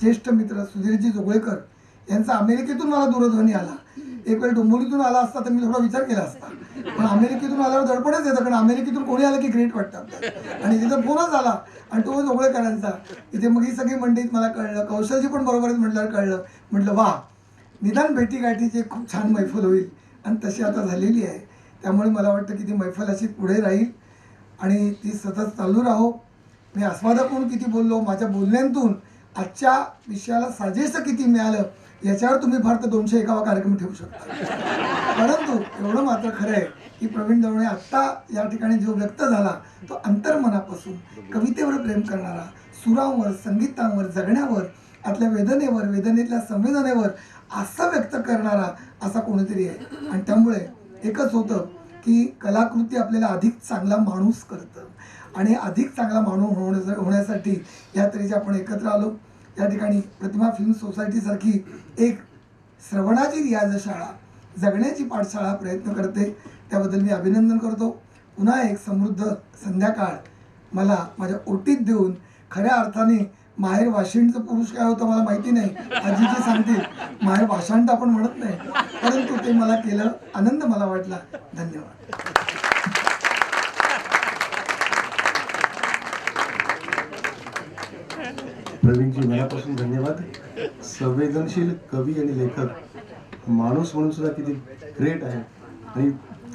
B: ज्येष्ठ मित्र सुधीरजी जोगळेकर यांचा अमेरिकेतून मला दूरध्वनी आला. एक वेळ डोंबिवलीतून आला असता तर मी थोडा विचार केला असता, पण अमेरिकेतून आल्यावर दडपणच येतं, कारण अमेरिकेतून कोणी आलं की ग्रेट वाटतं. आणि तिथं फोनच आला आणि तो जोगळेकरांचा. इथे मग ही सगळी मंडळीत मला कळलं, कौशलजी पण बरोबरच म्हटल्यावर कळलं. म्हटलं वा, निदान भेटीगाठीची खूप छान मैफल होईल आणि तशी आता झालेली आहे. त्यामुळे मला वाटतं की ती मैफल अशी पुढे राहील आणि ती सतत चालू राहो. मी आस्वादक म्हणून किती बोललो, माझ्या बोलण्यांतून आजच्या विषयाला साजेसं किती मिळालं याच्यावर तुम्ही फार तर 201वा कार्यक्रम ठेवू शकता. परंतु एवढं मात्र खरं आहे की प्रवीण दवणे आत्ता या ठिकाणी जो व्यक्त झाला तो अंतर्मनापासून कवितेवर प्रेम करणारा, सुरांवर, संगीतांवर, जगण्यावर, आपल्या वेदनेवर, वेदनेतल्या संवेदनेवर असं व्यक्त करणारा असा कोणीतरी आहे. आणि त्यामुळे एकच होतं की कलाकृती आपल्याला अधिक चांगला माणूस करतं आणि अधिक चांगला माणूस होण्यासाठी या तऱ्हेचे आपण एकत्र आलो. या ठिकाणी प्रतिमा फिल्म सोसायटीसारखी एक श्रवणाची रियाजशाळा, जगण्याची पाठशाळा प्रयत्न करते, त्याबद्दल मी अभिनंदन करतो. पुन्हा एक समृद्ध संध्याकाळ मला माझ्या ओटीत देऊन खऱ्या अर्थाने माहेर वाशिंडचं पुरुष काय होतं मला माहिती नाही, आजीजी सांगतील, माहेर भाषांत आपण म्हणत नाही, परंतु ते मला केलं, आनंद मला वाटला. धन्यवाद.
A: प्रवीणजी मनापासून धन्यवाद. संवेदनशील कवी आणि लेखक, माणूस म्हणून सुद्धा किती ग्रेट आहे. आणि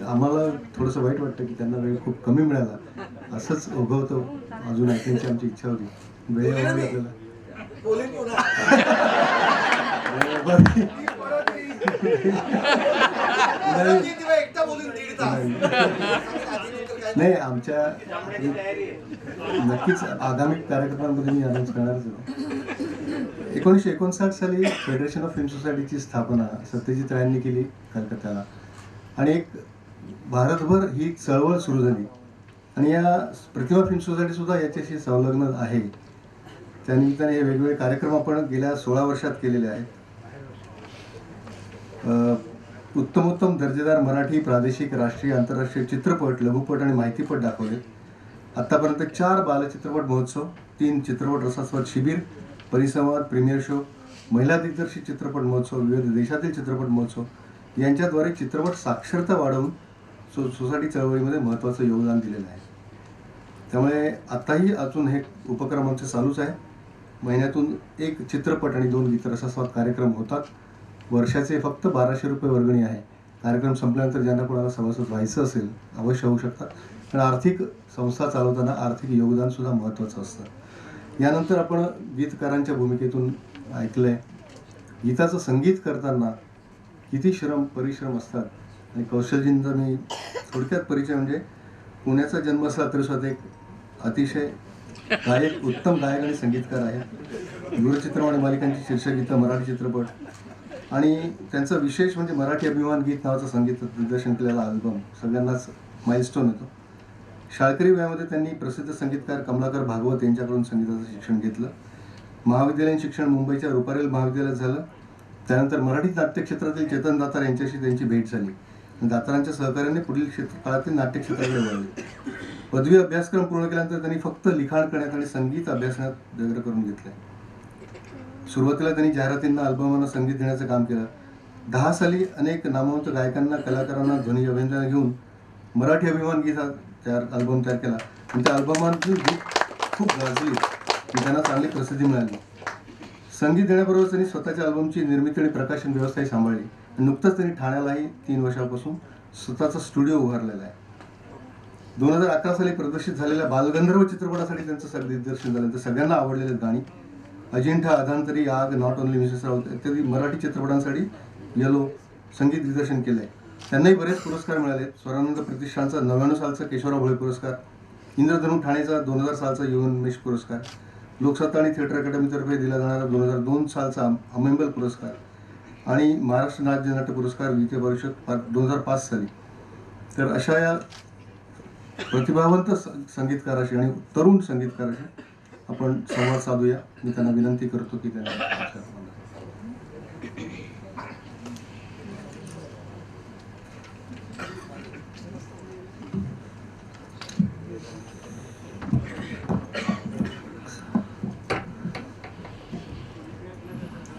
A: आम्हाला थोडंसं वाईट वाटतं की त्यांना वेळ खूप कमी मिळाला. असंच ओघवतं अजून ऐकण्याची आमची इच्छा होती. वेळेवर आपल्याला नाही, आमच्या नक्कीच आगामी कार्यक्रमांमध्ये मी अनाऊन्स करणारच आहे. 1959 साली फेडरेशन ऑफ फिल्म सोसायटीची स्थापना सत्यजित रायांनी केली कलकत्त्याला आणि एक भारतभर ही चळवळ सुरू झाली आणि या प्रतिमा फिल्म सोसायटी सुद्धा याच्याशी संलग्न आहे. त्यानिमित्ताने हे वेगवेगळे कार्यक्रम आपण गेल्या 16 वर्षात केलेले आहेत. उत्तमोत्तम दर्जेदार मराठी, प्रादेशिक, राष्ट्रीय, आंतरराष्ट्रीय चित्रपट, लघुपट आणि माहितीपट दाखवले. आत्तापर्यंत 4 बालचित्रपट महोत्सव, 3 चित्रपट रसास्वाद शिबिर, परिसंवाद, प्रीमियर शो, महिला दिग्दर्शित चित्रपट महोत्सव, विविध देशातील चित्रपट महोत्सव यांच्याद्वारे चित्रपट साक्षरता वाढवून सोसायटी चळवळीमध्ये महत्त्वाचं योगदान दिलेलं आहे. त्यामुळे आत्ताही अजून हे उपक्रम आमचे चालूच आहे. महिन्यातून 1 चित्रपट आणि 2 गीत रसास्वाद कार्यक्रम होतात. वर्षाचे फक्त 1200 रुपये वर्गणी आहे. कार्यक्रम संपल्यानंतर ज्यांना कोणाला सभासद व्हायचं असेल अवश्य होऊ शकतात. कारण आर्थिक संस्था चालवताना आर्थिक योगदानसुद्धा महत्त्वाचं असतं. यानंतर आपण गीतकारांच्या भूमिकेतून ऐकलं आहे गीताचं संगीत करताना किती परिश्रम असतात. आणि कौशलजींचा मी थोडक्यात परिचय म्हणजे पुण्याचा जन्म असला तरी स्वतः एक अतिशय उत्तम गायक आणि संगीतकार आहेत. दूरचित्रवाणी मालिकांची शीर्षगीतं, मराठी चित्रपट आणि त्यांचा विशेष म्हणजे मराठी अभिमान गीत नावाचं संगीत दिग्दर्शन केलेला अल्बम सगळ्यांनाच माइलस्टोन येतो. शाळकरी वयामध्ये त्यांनी प्रसिद्ध संगीतकार कमलाकर भागवत यांच्याकडून संगीताचं शिक्षण घेतलं. महाविद्यालयीन शिक्षण मुंबईच्या रुपारेल महाविद्यालयात झालं. त्यानंतर मराठी नाट्यक्षेत्रातील चेतन दातार यांच्याशी त्यांची भेट झाली. दातारांच्या सहकार्याने पुढील काळातील नाट्यक्षेत्राकडे वळले. पदवी अभ्यासक्रम पूर्ण केल्यानंतर त्यांनी फक्त लिखाण करण्यात आणि संगीत अभ्यासण्यात व्यग्र करून घेतले. सुरुवातीला त्यांनी जाहिरातींना अल्बमांना संगीत देण्याचं काम केलं. 10 साली अनेक नामवंत गायकांना कलाकारांना ध्वनी अभिनंदन घेऊन मराठी अभिमान गीत हा अल्बम तयार केला आणि त्या अल्बमांची गीत खूप गाजली आणि त्यांना चांगली प्रसिद्धी मिळाली. संगीत देण्याबरोबर त्यांनी स्वतःच्या अल्बमची निर्मिती आणि प्रकाशन व्यवस्थाही सांभाळली. नुकतंच त्यांनी ठाण्यालाही 3 वर्षापासून स्वतःचा स्टुडिओ उभारलेला आहे. 2011 साली प्रदर्शित झालेल्या बालगंधर्व चित्रपटासाठी त्यांचं दिग्दर्शन झालं. तर सगळ्यांना आवडलेले गाणी अजिंठा, अधांतरी, आग, नॉट ओनली मिसेस राऊत इत्यादी मराठी चित्रपटांसाठी येलो संगीत दिग्दर्शन केलं आहे. त्यांनाही बरेच पुरस्कार मिळाले. स्वरानंद प्रतिष्ठानचा 99 सालचा केशवराव भोळे पुरस्कार, इंद्रधनु ठाणेचा 2000 सालचा युवनमेश पुरस्कार, लोकसत्ता आणि थिएटर अकादमीतर्फे दिला जाणारा 2002 सालचा अमेंबल पुरस्कार आणि महाराष्ट्र राज्य नाट्य पुरस्कार विखे परिषद 2005 साली. तर अशा या प्रतिभावंत संगीतकाराशी आणि तरुण संगीतकाराशी आपण संवाद साधूया. मी त्यांना विनंती करतो की त्यांना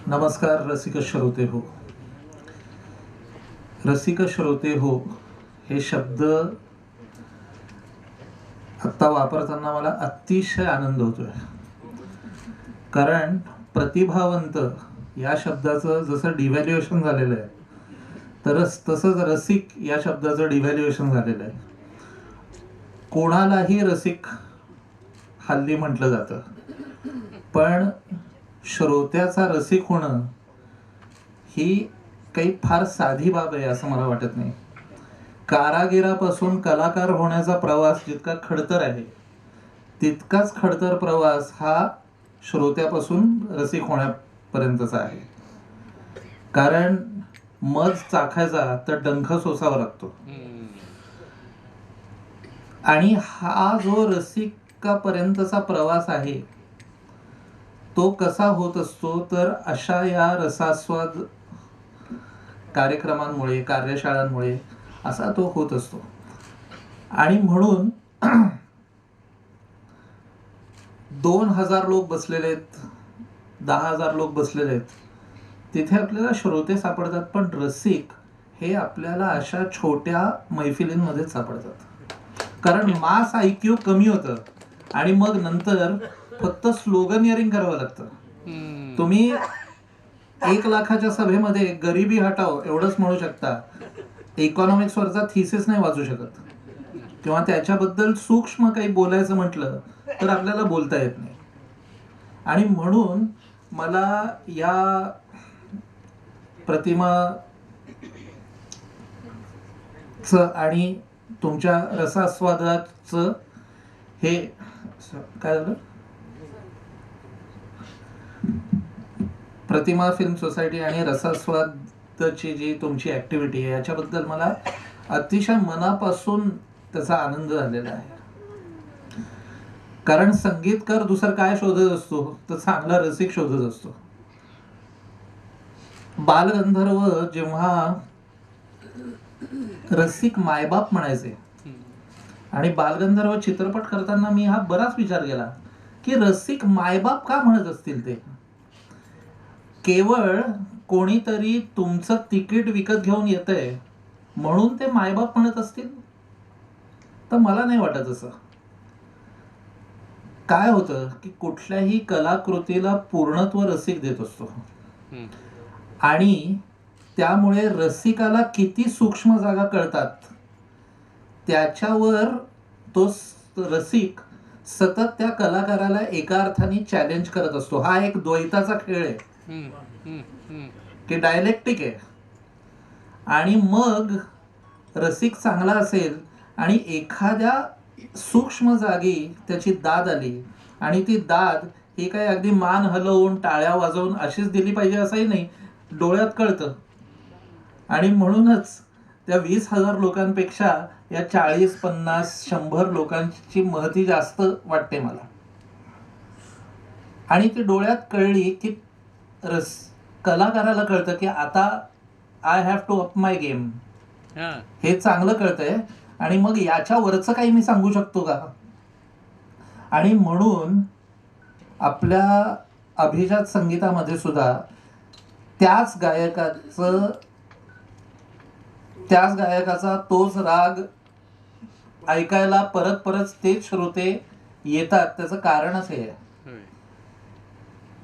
C: नमस्कार रसिक श्रोते हो. रसिक श्रोते हो हे शब्द आत्ता वापरताना मला अतिशय आनंद होतोय. कारण प्रतिभावंत या शब्दाचं जसं डिव्हॅल्युएशन झालेलं आहे तसंच रसिक या शब्दाचं डिव्हॅल्युएशन झालेलं आहे. कोणालाही रसिक हल्ली म्हटलं जातं, पण श्रोत्याचा रसिक होणं ही काही फार साधी बाब आहे असं मला वाटत नाही. कारागिरापासून कलाकार होण्याचा प्रवास जितका खडतर आहे तितकाच खडतर प्रवास हा श्रोत्यापासून रसिक होण्यापर्यंतचा आहे. कारण मध चाखायचा तर डंख सोसावा लागतो. आणि हा जो रसिकापर्यंतचा प्रवास आहे तो कसा होत असतो तर अशा या रसास्वाद कार्यक्रमांमुळे, कार्यशाळांमुळे असा तो होत असतो. आणि म्हणून 2000 लोक बसलेले आहेत, 10,000 लोक बसलेले आहेत, तिथे आपल्याला श्रोते सापडतात, पण रसिक हे आपल्याला अशा छोट्या मैफिलींमध्येच सापडतात. कारण मास IQ कमी होतं आणि मग नंतर फक्त स्लोगनियरिंग करावं लागतं. तुम्ही 1 लाखाच्या सभेमध्ये गरिबी हटाव एवढंच म्हणू शकता, इकॉनॉमिक्स वरचा थिसिस नाही वाचू शकत किंवा त्याच्याबद्दल सूक्ष्म काही बोलायचं म्हटलं तर आपल्याला बोलता येत नाही. आणि म्हणून मला या प्रतिमाचं आणि तुमच्या रसास्वादाचं हे काय झालं, प्रतिमा फिल्म सोसायटी आणि रसास्वादची जी तुमची ऍक्टिव्हिटी आहे याच्याबद्दल मला अतिशय मनापासून त्याचा आनंद झालेला आहे. कारण संगीतकार दुसरं काय शोधत असतो तर चांगला रसिक शोधत असतो. बालगंधर्व जेव्हा रसिक मायबाप म्हणायचे आणि बालगंधर्व चित्रपट करताना मी हा बराच विचार केला की रसिक मायबाप का म्हणत असतील. ते केवळ कोणीतरी तुमचं तिकीट विकत घेऊन येतंय म्हणून ते मायबाप म्हणत असतील तर मला नाही वाटत असं. काय होतं की कुठल्याही कलाकृतीला पूर्णत्व रसिक देत असतो आणि त्यामुळे रसिकाला किती सूक्ष्म जागा कळतात त्याच्यावर तो रसिक सतत त्या कलाकाराला एका अर्थाने चॅलेंज करत असतो. हा एक द्वैताचा खेळ आहे की डायलेक्टिक आहे. आणि मग रसिक चांगला असेल आणि एखाद्या सूक्ष्म जागी त्याची दाद आली आणि ती दाद ही काही अगदी मान हलवून टाळ्या वाजवून अशीच दिली पाहिजे असंही नाही, डोळ्यात कळतं. आणि म्हणूनच त्या 20,000 लोकांपेक्षा या 40, 50, 100 लोकांची महती जास्त वाटते मला. आणि ती डोळ्यात कळली की कलाकाराला कळतं की आता I have to up my game, हे चांगलं कळतंय आणि मग याच्या वरचं काही मी सांगू शकतो का. आणि म्हणून आपल्या अभिजात संगीतामध्ये सुद्धा त्याच गायकाचा तोच राग ऐकायला परत परत तेच श्रोते येतात. त्याचं कारणच हे आहे,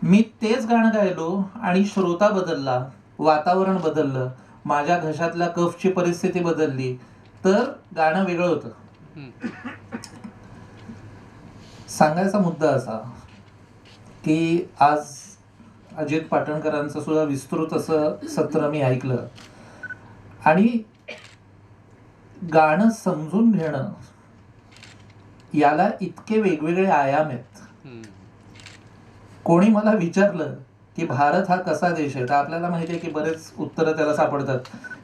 C: मी तेच गाणं गायलो आणि श्रोता बदलला, वातावरण बदललं, माझ्या घशातल्या कफची परिस्थिती बदलली तर गाणं वेगळं होतं. सांगायचा मुद्दा असा की आज अजित पाटणकरांचं सुद्धा विस्तृत असं सत्र मी ऐकलं आणि गाणं समजून घेणं याला इतके वेगवेगळे आयाम आहेत. कोणी मला विचारलं की भारत हा कसा देश आहे, तर आपल्याला माहिती आहे की बरेच उत्तरं त्याला सापडतात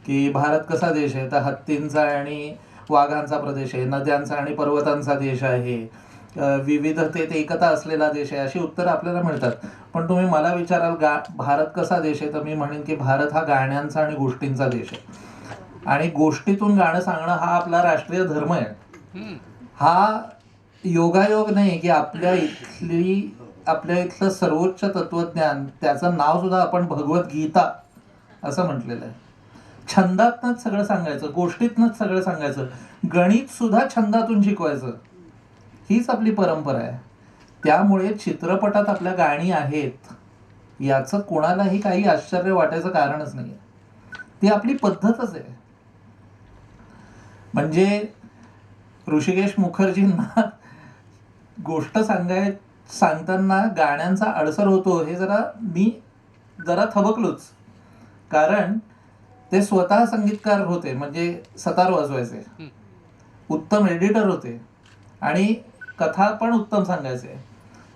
C: की भारत कसा देश आहे, तर हत्तींचा आणि वाघांचा प्रदेश आहे, नद्यांचा आणि पर्वतांचा देश आहे, विविधतेत एकता असलेला देश आहे, अशी उत्तरं आपल्याला मिळतात. पण तुम्ही मला विचाराल भारत कसा देश आहे, तर मी म्हणेन की भारत हा गाण्यांचा आणि गोष्टींचा देश आहे. आणि गोष्टीतून गाणं सांगणं हा आपला राष्ट्रीय धर्म आहे. हा योगायोग नाही की आपल्या इथलं सर्वोच्च तत्वज्ञान, त्याचं नाव सुद्धा आपण भगवद्गीता असं म्हटलेलं आहे. छंदातनंच सगळं सांगायचं, गोष्टीतनंच सगळं सांगायचं, गणित सुद्धा छंदातून शिकवायचं, हीच आपली परंपरा आहे. त्यामुळे चित्रपटात आपल्या गाणी आहेत याचं कोणालाही काही आश्चर्य वाटायचं कारणच नाही. ती आपली पद्धतच आहे. म्हणजे ऋषिकेश मुखर्जींना गोष्ट सांगताना गाण्यांचा अडसर होतो हे मी जरा थबकलोच, कारण ते स्वतः संगीतकार होते, म्हणजे सतार वाजवायचे, उत्तम एडिटर होते आणि कथा पण उत्तम सांगायचे.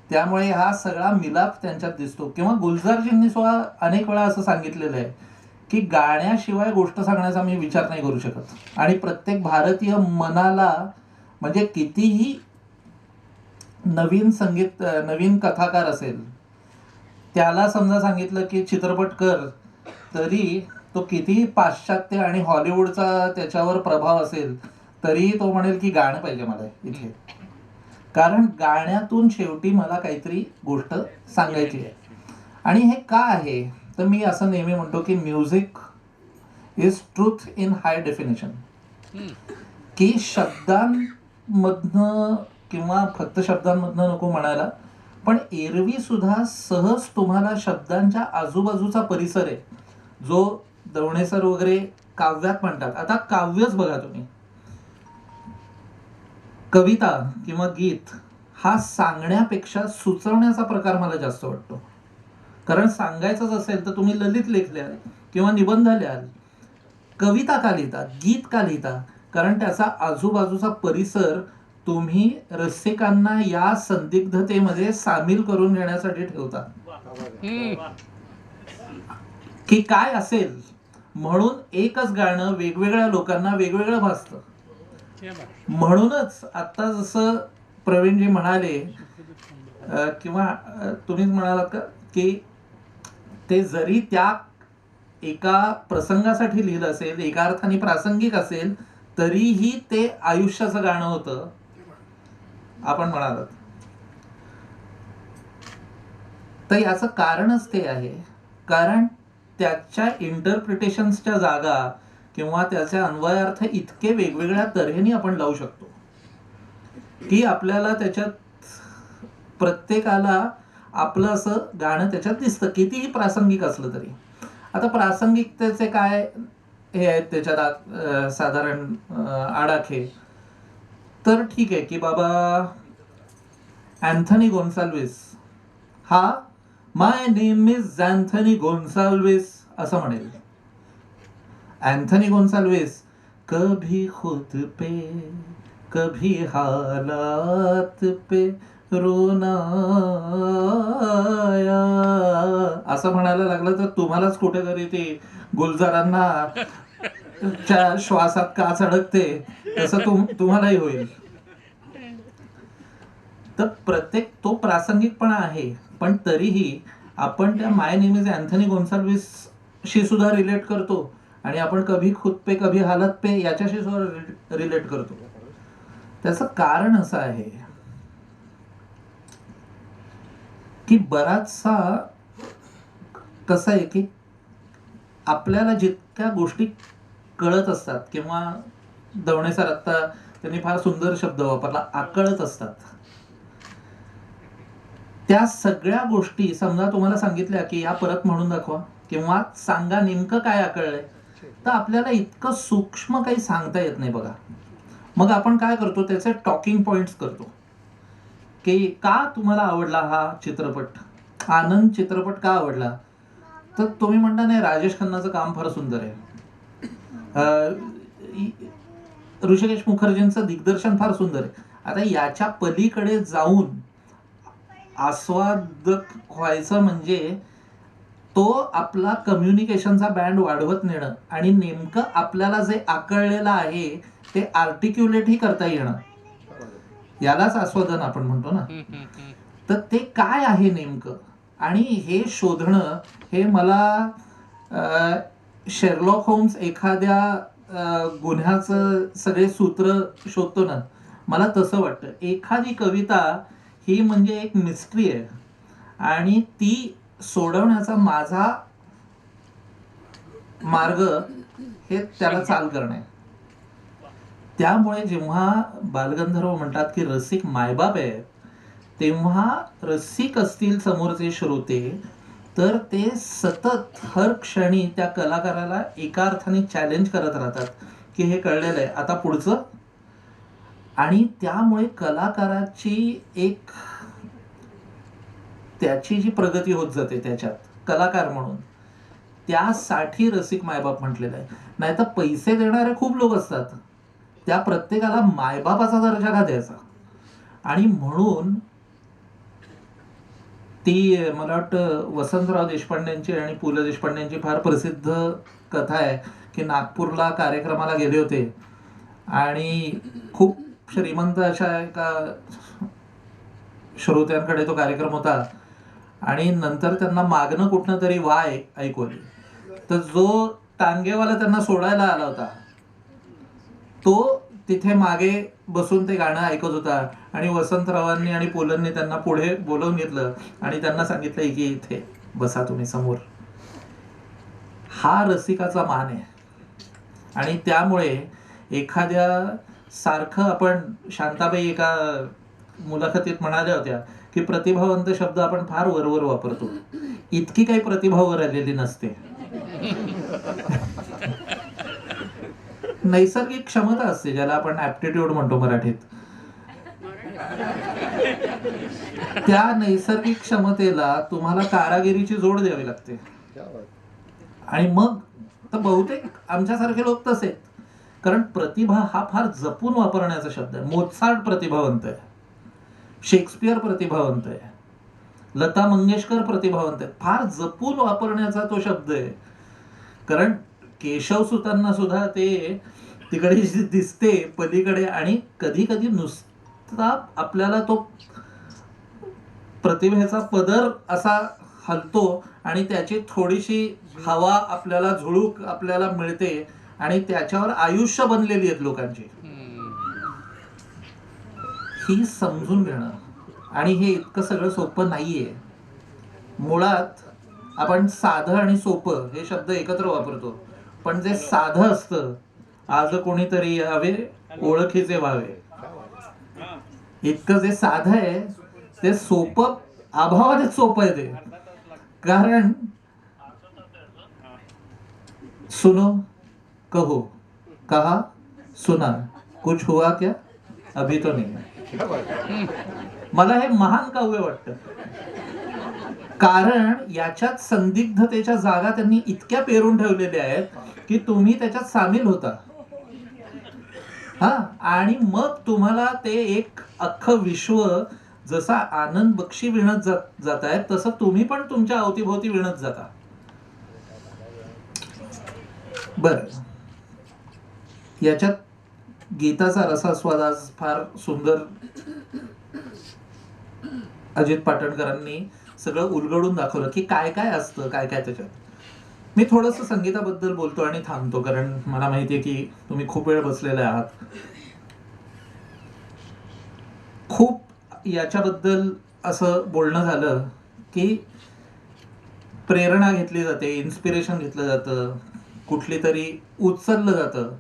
C: त्यामुळे हा सगळा मिलाप त्यांच्यात दिसतो. किंवा गुलजारजींनी सुद्धा अनेक वेळा असं सांगितलेलं आहे की गाण्याशिवाय गोष्ट सांगण्याचा मी विचार नाही करू शकत. आणि प्रत्येक भारतीय मनाला, म्हणजे कितीही नवीन कथाकार असेल, त्याला समजा सांगितलं की चित्रपट कर, तरी तो कितीही पाश्चात्य आणि हॉलिवूडचा त्याच्यावर प्रभाव असेल तरी तो म्हणेल की गाणं पाहिजे मला इथे, कारण गाण्यातून शेवटी मला काहीतरी गोष्ट सांगायची आहे. आणि हे का आहे तर मी असं नेहमी म्हणतो की music is truth in high definition, की शब्दांमधनं किंवा फक्त शब्दांमधनं नको म्हणायला, पण एरवी सुद्धा सहज तुम्हाला शब्दांच्या आजूबाजूचा परिसर आहे जो दवणे सर वगैरे काव्यात म्हणतात. आता काव्यच बघा तुम्ही, कविता किंवा गीत हा सांगण्यापेक्षा सुचवण्याचा प्रकार मला जास्त वाटतो. कारण सांगायचंच असेल तर तुम्ही ललित लेख लिहाल किंवा निबंध लिहाल. कविता का लिहिता, गीत का लिहिता, कारण त्याचा आजूबाजूचा परिसर तुम्ही रसिकांना या संदिग्धतेमध्ये सामील करून घेण्यासाठी ठेवता की काय असेल. म्हणून एकच गाणं वेगवेगळ्या लोकांना वेगवेगळं भासतं. म्हणूनच आता जसं प्रवीणजी म्हणाले किंवा तुम्हीच म्हणालात का की ते जरी त्या एका प्रसंगासाठी लिहिलं असेल, एका अर्थाने प्रासंगिक असेल, तरीही ते आयुष्याचं गाणं होतं आपण म्हणालात. तर याचं कारणच ते आहे, कारण त्याच्या इंटरप्रिटेशन्सच्या जागा किंवा त्याचे अन्वयार्थ इतके वेगवेगळ्या तऱ्हेने आपण लावू शकतो की आपल्याला त्याच्यात प्रत्येकाला आपलं असं गाणं त्याच्यात दिसतं, कितीही प्रासंगिक असलं तरी. आता प्रासंगिकतेचे काय हे आहेत त्याच्यात साधारण आडाखे, तर ठीक आहे की बाबा अँथनी गोन्साल्विस हा माय नेम इज अँथनी गोन्साल्विस असं म्हणेल. अँथनी गोन्साल्विस कभी खुद पे कभी हालात पे रोना आया असं म्हणायला लागलं तर तुम्हालाच कुठेतरी ते गुलजारांना च्या श्वासात काच अडकते तसं तुम्हालाही होईल. तर प्रत्येक तो प्रासंगिकपणा आहे, पण तरीही आपण त्या माय नेम इज अँथनी गोन्साल्विस शी सुद्धा रिलेट करतो आणि आपण कभी खुद पे कभी हालत पे याच्याशी सुद्धा रिलेट करतो. त्याचं कारण असं आहे की बराचसा कसं आहे की आपल्याला जितक्या गोष्टी कळत असतात, किंवा दवणे सर आत्ता त्यांनी फार सुंदर शब्द वापरला, आकळत असतात, त्या सगळ्या गोष्टी समजा तुम्हाला सांगितल्या की या परत म्हणून दाखवा किंवा सांगा नेमकं काय आकळलंय, तर आपल्याला इतकं सूक्ष्म काही सांगता येत नाही बघा. मग आपण काय करतो, त्याचे टॉकिंग पॉइंट्स करतो की का तुम्हाला आवडला हा चित्रपट, आनंद चित्रपट का आवडला, तर तुम्ही म्हणता नाही राजेश खन्नाचं काम फार सुंदर आहे, ऋषिकेश मुखर्जींचं दिग्दर्शन फार सुंदर आहे. आता याच्या पलीकडे जाऊन आस्वादक व्हायचं म्हणजे तो आपला कम्युनिकेशनचा बँड वाढवत नेणं आणि नेमकं आपल्याला जे आकळलेलं आहे ते आर्टिक्युलेटही करता येणं, यालाच आस्वादन आपण म्हणतो ना. तर ते काय आहे नेमकं, आणि हे शोधणं, हे मला शेरलॉक होम्स एखाद्या गुन्ह्याचं सगळे सूत्र शोधतो ना, मला तसं वाटतं. एखादी कविता ही म्हणजे एक मिस्ट्री आहे आणि ती सोडवण्याचा माझा मार्ग हे त्याला चाल करणं आहे. त्यामुळे जेव्हा बालगंधर्व म्हणतात की रसिक मायबाप आहे, तेव्हा रसिक असतील समोरचे श्रोते तर ते सतत हर क्षणी त्या कलाकाराला एका अर्थाने चॅलेंज करत राहतात की हे कळलेलं आहे, आता पुढचं. आणि त्यामुळे कलाकाराची एक त्याची जी प्रगती होत जाते त्याच्यात कलाकार म्हणून, त्यासाठी रसिक मायबाप म्हटलेलं आहे. नाही तर पैसे देणारे खूप लोक असतात, त्या प्रत्येकाला मायबापाचा दर्जा का द्यायचा. आणि म्हणून ती मला वाटतं वसंतराव देशपांडेंची आणि पु ल देशपांडेंची फार प्रसिद्ध कथा आहे की नागपूरला कार्यक्रमाला गेले होते आणि खूप श्रीमंत अशा एका श्रोत्यांकडे तो कार्यक्रम होता आणि नंतर त्यांना मागणं कुठनं तरी वाय ऐकवली. तर जो टांगेवाला त्यांना सोडायला आला होता तो तिथे मागे बसून ते गाणं ऐकत होता आणि वसंतरावांनी आणि पुलंनी त्यांना पुढे बोलवून घेतलं आणि त्यांना सांगितलं की इथे बसा तुम्ही समोर. हा रसिकाचा मान आहे. आणि त्यामुळे एखाद्या सारखं आपण, शांताबाई एका मुलाखतीत म्हणाल्या होत्या की प्रतिभावंत शब्द आपण फार वरवर वापरतो, इतकी काही प्रतिभा वर आलेली नसते. नैसर्गिक क्षमता असते ज्याला आपण ऍप्टिट्यूड म्हणतो मराठीत. त्या नैसर्गिक क्षमतेला तुम्हाला कारागिरीची जोड द्यावी लागते. आणि मग तर बहुतेक आमच्यासारखे लोक तसे आहेत, कारण प्रतिभा हा फार जपून वापरण्याचा शब्द आहे. मोत्सार्ट प्रतिभावंत आहे, शेक्सपियर प्रतिभावंत आहे, लता मंगेशकर प्रतिभावंत आहे, फार जपून वापरण्याचा तो शब्द आहे. कारण केशवसुतांना सुद्धा ते तिकडे दिसते पलीकडे, आणि कधी कधी नुसता आपल्याला तो प्रतिभेचा पदर असा हलतो आणि त्याची थोडीशी हवा आपल्याला, झुळूक आपल्याला मिळते आणि त्याच्यावर आयुष्य बनलेली आहेत लोकांची. ही समजून घेणं, आणि हे इतकं सगळं सोपं नाहीये. मुळात आपण साधं आणि सोपं हे शब्द एकत्र वापरतो, पण जे साधं असतं, आज कोणीतरी यावे ओळखीचे व्हावे, इतकं जे साधं आहे ते सोपं अभावानेच सोपं आहे ते. कारण सुनो कहो कहा सुना कुछ हुआ क्या अभी तो नाही. मला हे महान काव्य वाटतं, कारण याच्यात संदिग्धतेच्या जागा त्यांनी इतक्या पेरून ठेवलेल्या आहेत की तुम्ही त्याच्यात सामील होता. हा, आणि मग तुम्हाला ते एक अख्खं विश्व जसा आनंद बक्षी विणत जात आहेत तसं तुम्ही पण तुमच्या अवतीभोवती विणत जाता. बर, याच्यात गीताचा रसास्वाद आज फार सुंदर अजित पाटणकरांनी सगळं उलगडून दाखवलं की काय काय असतं, काय काय त्याच्यात. मी थोडंसं संगीताबद्दल बोलतो आणि थांबतो, कारण मला माहितीये की तुम्ही खूप वेळ बसलेले आहात. खूप याच्याबद्दल असं बोलणं झालं की प्रेरणा घेतली जाते, इन्स्पिरेशन घेतलं जातं, कुठली तरी उचललं जातं.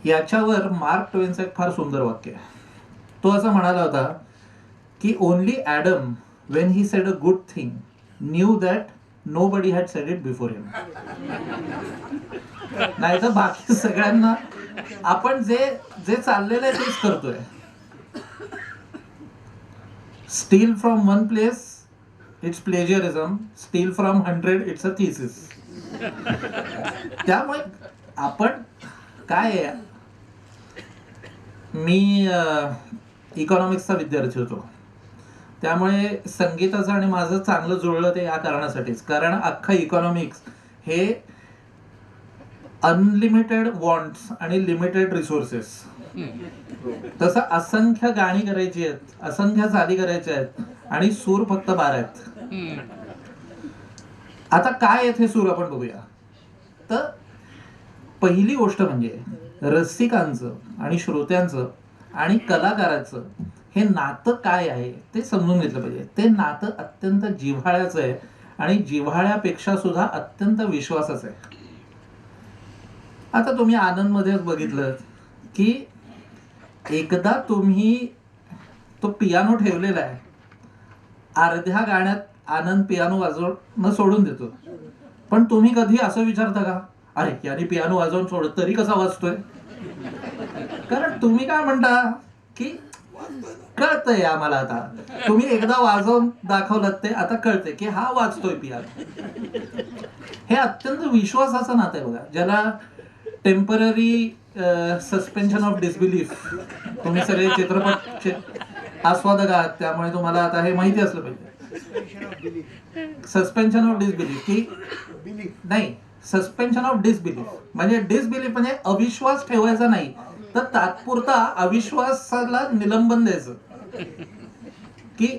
C: याच्यावर मार्क ट्वेनचं एक फार सुंदर वाक्य आहे. तो असं म्हणाला होता की only Adam when he said a good thing knew that nobody had said it before him. नाही तर बाकी सगळ्यांना आपण जे जे चाललेलं आहे तेच करतोय. Steal from one place it's plagiarism, steal from 100 it's a thesis. त्यामुळे आपण काय आहे, मी इकॉनॉमिक्सचा विद्यार्थी होतो, त्यामुळे संगीताचं आणि माझं चांगलं जुळलं ते या कारणासाठीच, कारण अख्खं इकॉनॉमिक्स हे अनलिमिटेड वॉन्ट्स आणि लिमिटेड रिसोर्सेस. तसं असंख्य गाणी करायची आहेत, असंख्य चाली करायच्या आहेत आणि सूर फक्त 12 आहेत. आता काय आहेत हे सूर आपण बघूया. तर पहिली गोष्ट म्हणजे रसिकांचं आणि श्रोत्यांचं आणि कलाकाराचं हे नातं काय आहे ते समजून घेतलं पाहिजे. ते नातं अत्यंत जिव्हाळ्याचं आहे आणि जिव्हाळ्यापेक्षा सुद्धा अत्यंत विश्वासाचं आहे. आता तुम्ही आनंदमध्येच बघितलं की एकदा तुम्ही तो पियानो ठेवलेला आहे, अर्ध्या गाण्यात आनंद पियानो वाजवणं सोडून देतो, पण तुम्ही कधी असं विचारता का अरे याने पियानो वाजवून सोडत तरी कसा वाजतोय? कारण तुम्ही काय म्हणता की कळतंय आम्हाला, आता तुम्ही एकदा वाजवून दाखवलं ते आता कळतंय की हा वाजतोय पियानो. हे अत्यंत विश्वासाचं नातं आहे बघा, ज्याला टेम्पररी सस्पेन्शन ऑफ डिसबिलीफ. तुम्ही सगळे चित्रपट आस्वादक आहात त्यामुळे तुम्हाला आता हे माहिती असलं पाहिजे. सस्पेन्शन ऑफ डिसबिलीफ की नाही, सस्पेन्शन ऑफ डिसबिलीफ म्हणजे डिसबिलीफ म्हणजे अविश्वास ठेवायचा नाही, तर तात्पुरता अविश्वासाला निलंबन द्यायचं. की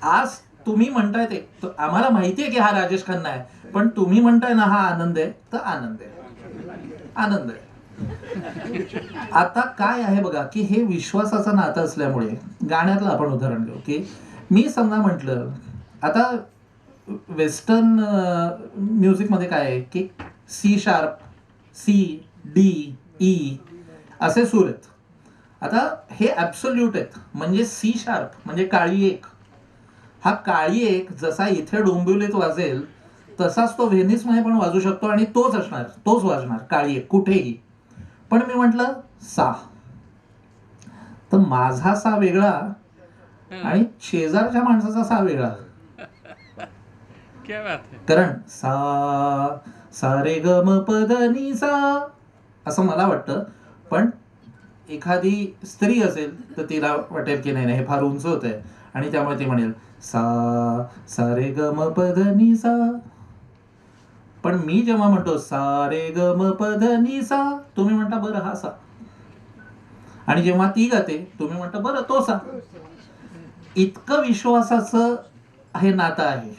C: आज तुम्ही म्हणताय ते आम्हाला माहितीये की हा राजेश खन्ना आहे, पण तुम्ही म्हणताय ना हा आनंद आहे, तर आनंद आहे, आनंद आहे. आता काय आहे बघा की हे विश्वासाचं नातं असल्यामुळे गाण्यातलं आपण उदाहरण घेऊ की मी समजा म्हटलं, आता वेस्टर्न म्युझिकमध्ये काय आहे की C sharp, C, D, E असे सूर आहेत. आता हे ॲब्सोल्यूट आहेत, म्हणजे सी शार्प म्हणजे काळी एक. हा काळी एक जसा इथे डोंबिवलीत वाजेल तसाच तो व्हेनिसमध्ये पण वाजू शकतो आणि तोच असणार, तोच वाजणार काळी एक कुठेही. पण मी म्हटलं सा, तर माझा सा वेगळा आणि शेजारच्या माणसाचा सा वेगळा. कारण सा सा रे ग म प ध नि सा असं मला वाटतं, पण एखादी स्त्री असेल तर तिला वाटेल की नाही हे फार उंच होत आहे आणि त्यामुळे ती म्हणेल सा सा रे ग म प ध नि सा. पण मी जेव्हा म्हणतो सा रे ग म प ध नि सा, तुम्ही म्हणता बरं हा सा, आणि जेव्हा ती गाते तुम्ही म्हणता बरं तो सा. इतकं विश्वासाचं हे नातं आहे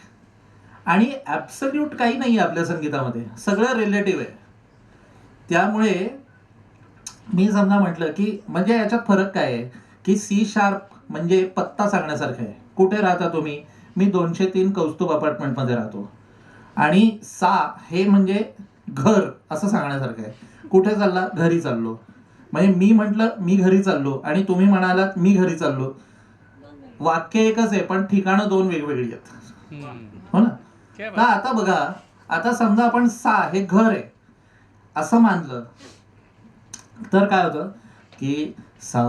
C: आणि ॲब्सल्यूट काही नाही आपल्या संगीतामध्ये, सगळं रिलेटिव्ह आहे. त्यामुळे मी समजा म्हटलं की म्हणजे याच्यात फरक काय आहे की सी शार्प म्हणजे पत्ता सांगण्यासारखं आहे, कुठे राहता तुम्ही, मी 203 कौस्तुभ अपार्टमेंटमध्ये राहतो. आणि सा हे म्हणजे घर असं सांगण्यासारखं आहे, कुठे चालला, घरी चाललो. म्हणजे मी म्हटलं मी घरी चाललो आणि तुम्ही म्हणालात मी घरी चाललो, वाक्य एकच आहे पण ठिकाणं दोन वेगवेगळी आहेत, हो ना. तर आता बघा आता समजा आपण सा हे घर आहे असं मानलं तर काय होतं की सा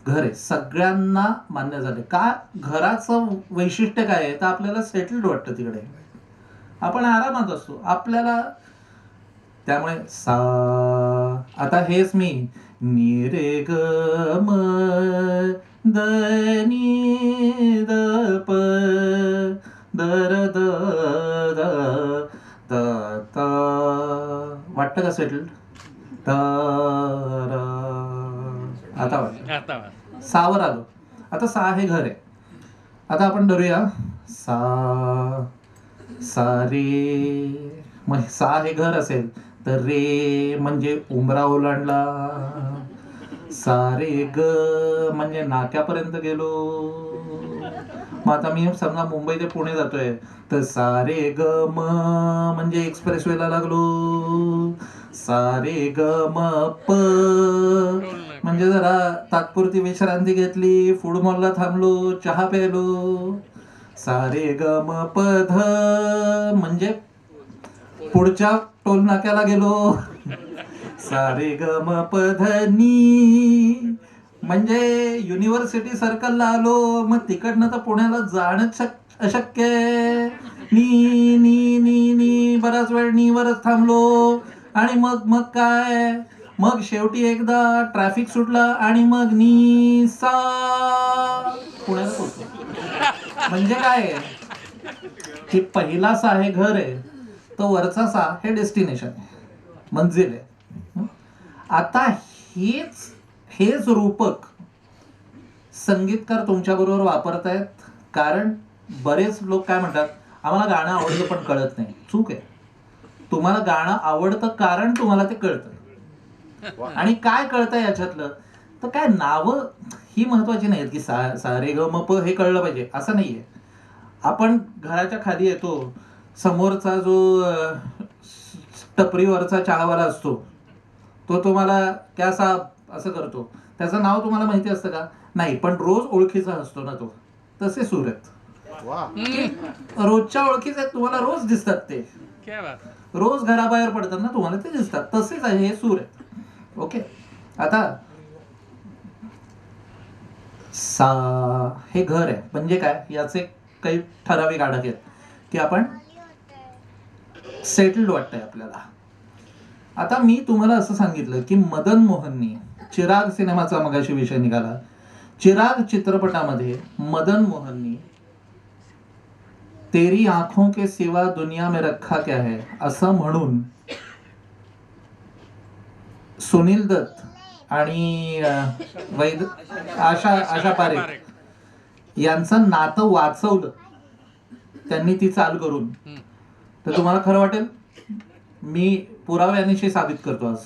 C: घर आहे सगळ्यांना मान्य झाले. का? घराचं वैशिष्ट्य काय आहे तर आपल्याला सेटल्ड वाटतं तिकडे, आपण आरामात असतो आपल्याला. त्यामुळे सा. आता हेच मी नी रे ग म द नी द प द र द द त त वाटतं का सेटल्ड? त र. आता वाटतं. सावर आलो. आता सा हे घर आहे. आता आपण धरूया सा सा रे. मग सा हे घर असेल तर रे म्हणजे उंबरा ओलांडला. सा रे ग म्हणजे नाक्यापर्यंत गेलो. मग आता मी समजा मुंबई ते पुणे जातोय तर सा रे ग म म्हणजे एक्सप्रेस वेला लागलो. सा रे ग म प म्हणजे जरा तात्पुरती विश्रांती घेतली, फूड मॉलला थांबलो, चहा प्यायलो. सा रे ग म प ध म्हणजे पुढच्या टोल नाक्याला गेलो. सा रे ग म प ध नी म्हणजे युनिव्हर्सिटी सर्कलला आलो. मग तिकडनं तर पुण्याला जाणंच अशक्य आहे. नी नी नी नी बराच वेळ नीवरच थांबलो. आणि मग काय, मग शेवटी एकदा ट्रॅफिक सुटला आणि मग नी सा पुण्याला पोहोचलो. म्हणजे काय आहे की पहिला सा हे घर आहे, तो वरचा सा हे डेस्टिनेशन आहे, मंजिल आहे. आता हेच रूपक संगीतकार तुमच्या बरोबर वापरतायत. कारण बरेच लोक काय म्हणतात, आम्हाला गाणं आवडतं पण कळत नाही. चूक आहे. तुम्हाला गाणं आवडतं कारण तुम्हाला ते कळतं. आणि काय कळतं याच्यातलं तर काय, नावं ही महत्वाची नाहीत की सा रे ग म प हे कळलं पाहिजे असं नाहीये. आपण घराच्या खाली येतो, समोरचा जो टपरीवरचा चहावाला असतो तो तुम्हाला क्या साहब असं करतो, त्याचं नाव तुम्हाला माहिती असतं का? नाही, पण रोज ओळखीचा असतो ना तो. तसे सूर आहेत, रोजच्या ओळखीचे आहेत, तुम्हाला रोज दिसतात ते, रोज घराबाहेर पडतात ना तुम्हाला ते दिसतात. तसेच आहे हे सूर आहेत. ओके. आता सा हे घर आहे म्हणजे काय, याचे काही ठराविक आडक आहेत की आपण सेटल्ड वाटतंय आपल्याला. आता मी तुम्हाला असं सांगितलं की मदन मोहननी चिराग सिनेमाचा मगाशी विषय निघाला, चिराग चित्रपटामध्ये मदन मोहननी तेरी आंखों के सिवा दुनिया में रखा क्या है असं म्हणून सुनील दत्त आणि आशा पारेख यांचं नातं वाचवलं त्यांनी ती चाल करून. तर तुम्हाला खरं वाटेल, मी पुराव्यानिशी साबित करतो आज.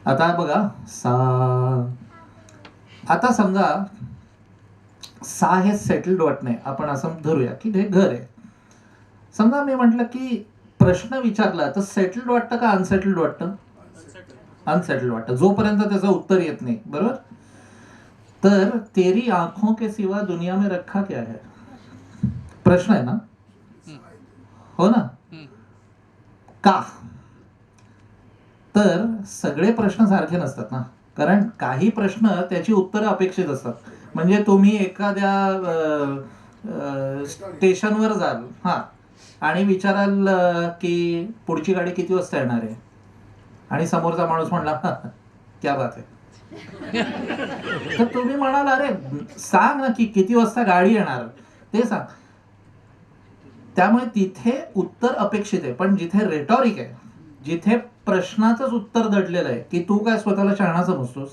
C: आता बघा सा. आता समजा सा हे सेटल्ड वाटणे, आपण असं धरूया की हे घर आहे. समजा मी म्हटलं की प्रश्न विचारला तर सेटल्ड वाटतं का अनसेटल्ड वाटतं? अनसेटल्ड वाटतं, जोपर्यंत त्याचं उत्तर येत नाही. बरोबर. तर तेरी आंखों के सिवा दुनिया में रखा क्या है प्रश्न आहे ना, हो ना? का? तर सगळे प्रश्न सारखे नसतात ना, कारण काही प्रश्न त्याची उत्तरं अपेक्षित असतात. म्हणजे तुम्ही एखाद्या स्टेशनवर जाल हा आणि विचाराल की पुढची गाडी किती वाजता येणार आहे, आणि समोरचा माणूस म्हणला क्या बात आहे, तर तुम्ही म्हणाल अरे सांग ना की किती वाजता गाडी येणार ते सांग. त्यामुळे तिथे उत्तर अपेक्षित आहे. पण जिथे रेटॉरिक आहे, जिथे प्रश्नाचंच उत्तर दडलेलं आहे की तू काय स्वतःला शहाणा समजतोस,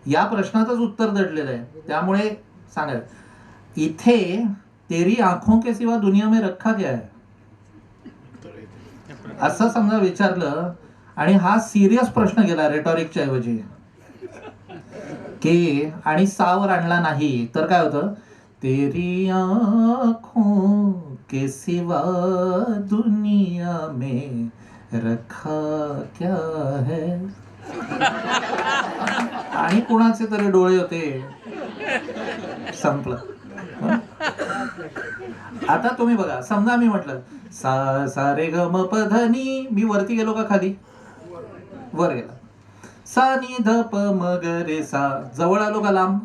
C: या प्रश्नाचंच उत्तर दडलेलं आहे. त्यामुळे सांगाल इथे तेरी आंखों के सिवा दुनिया में रखा क्या है असं समजा विचारलं आणि हा सिरियस प्रश्न गेला रेटॉरिकच्या ऐवजी की आणि सावर आणला नाही तर काय होतं, तेरी आंखों के सिवा दुनिया में रखा क्या है, आणि कुणाचे तरी डोळे होते, संपलं. आता तुम्ही बघा, समजा मी म्हटलं सा सा रे ग म प ध नी, मी वरती गेलो का खाली? वर गेला. सा नी ध प म ग रे सा, जवळ आलो का लांब?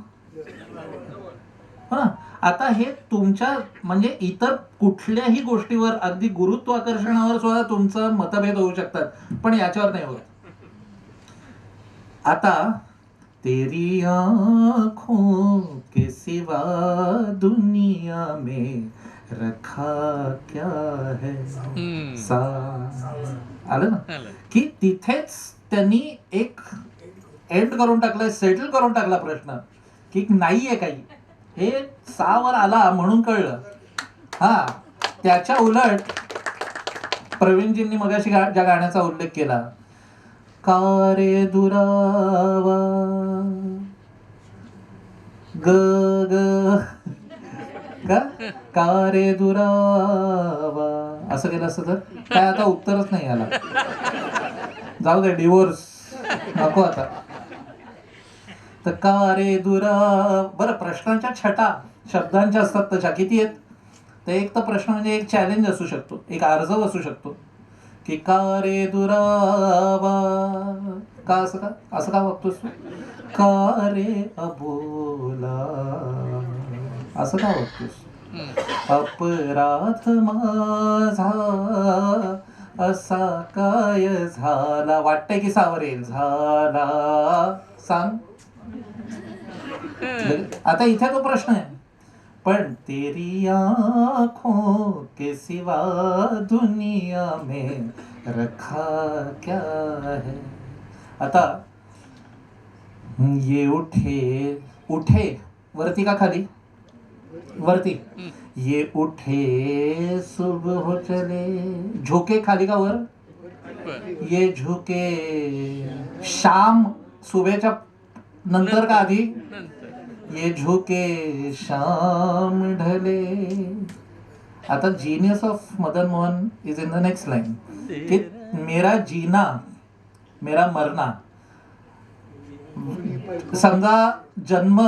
C: हो ना. आता हे तुमच्या म्हणजे इतर कुठल्याही गोष्टीवर, अगदी गुरुत्वाकर्षणावर सुद्धा तुमचं मतभेद होऊ शकतात, पण याच्यावर नाही होत. आता तेरी आँखों के सिवा दुनिया में रखा क्या है सा, आलं ना, की तिथेच त्यांनी एक एंड करून टाकलाय, सेटल करून टाकला प्रश्न, की नाहीये काही, हे सावर आला म्हणून कळलं. हा, त्याच्या उलट प्रवीणजींनी मगाशी ज्या गाण्याचा उल्लेख केला, का रे दुरावा ग ग का रे दुरावा, असं केलं असतं तर काय आता उत्तरच नाही आला. जाऊ दे, डिवोर्स नको आता. तर का रे दुरा, बरं प्रश्नांच्या छटा शब्दांच्या असतात तशा किती आहेत? तर एक तर प्रश्न म्हणजे एक चॅलेंज असू शकतो, एक आर्जव असू शकतो, की का रे दुरावा, का असं का वागतोस तू? का रे अबोला, असं का वागतोस? अपराध माझा असा काय झाला, वाटतंय की सावर येईल, झाला सांग. आता इथे तो प्रश्न आहे, पण तेरी आँखों के सिवा दुनिया में रखा क्या है. आता ये उठे, उठे वरती का खाली? वरती. ये उठे सुबह हो चले, झोके खाली का वर? ये झुके शाम, सुबेच्या नंतर का आधी? ये झुके शाम ढले. आता genius of Madan Mohan is in the next line, कि मेरा जीना मेरा मरना. समजा जन्म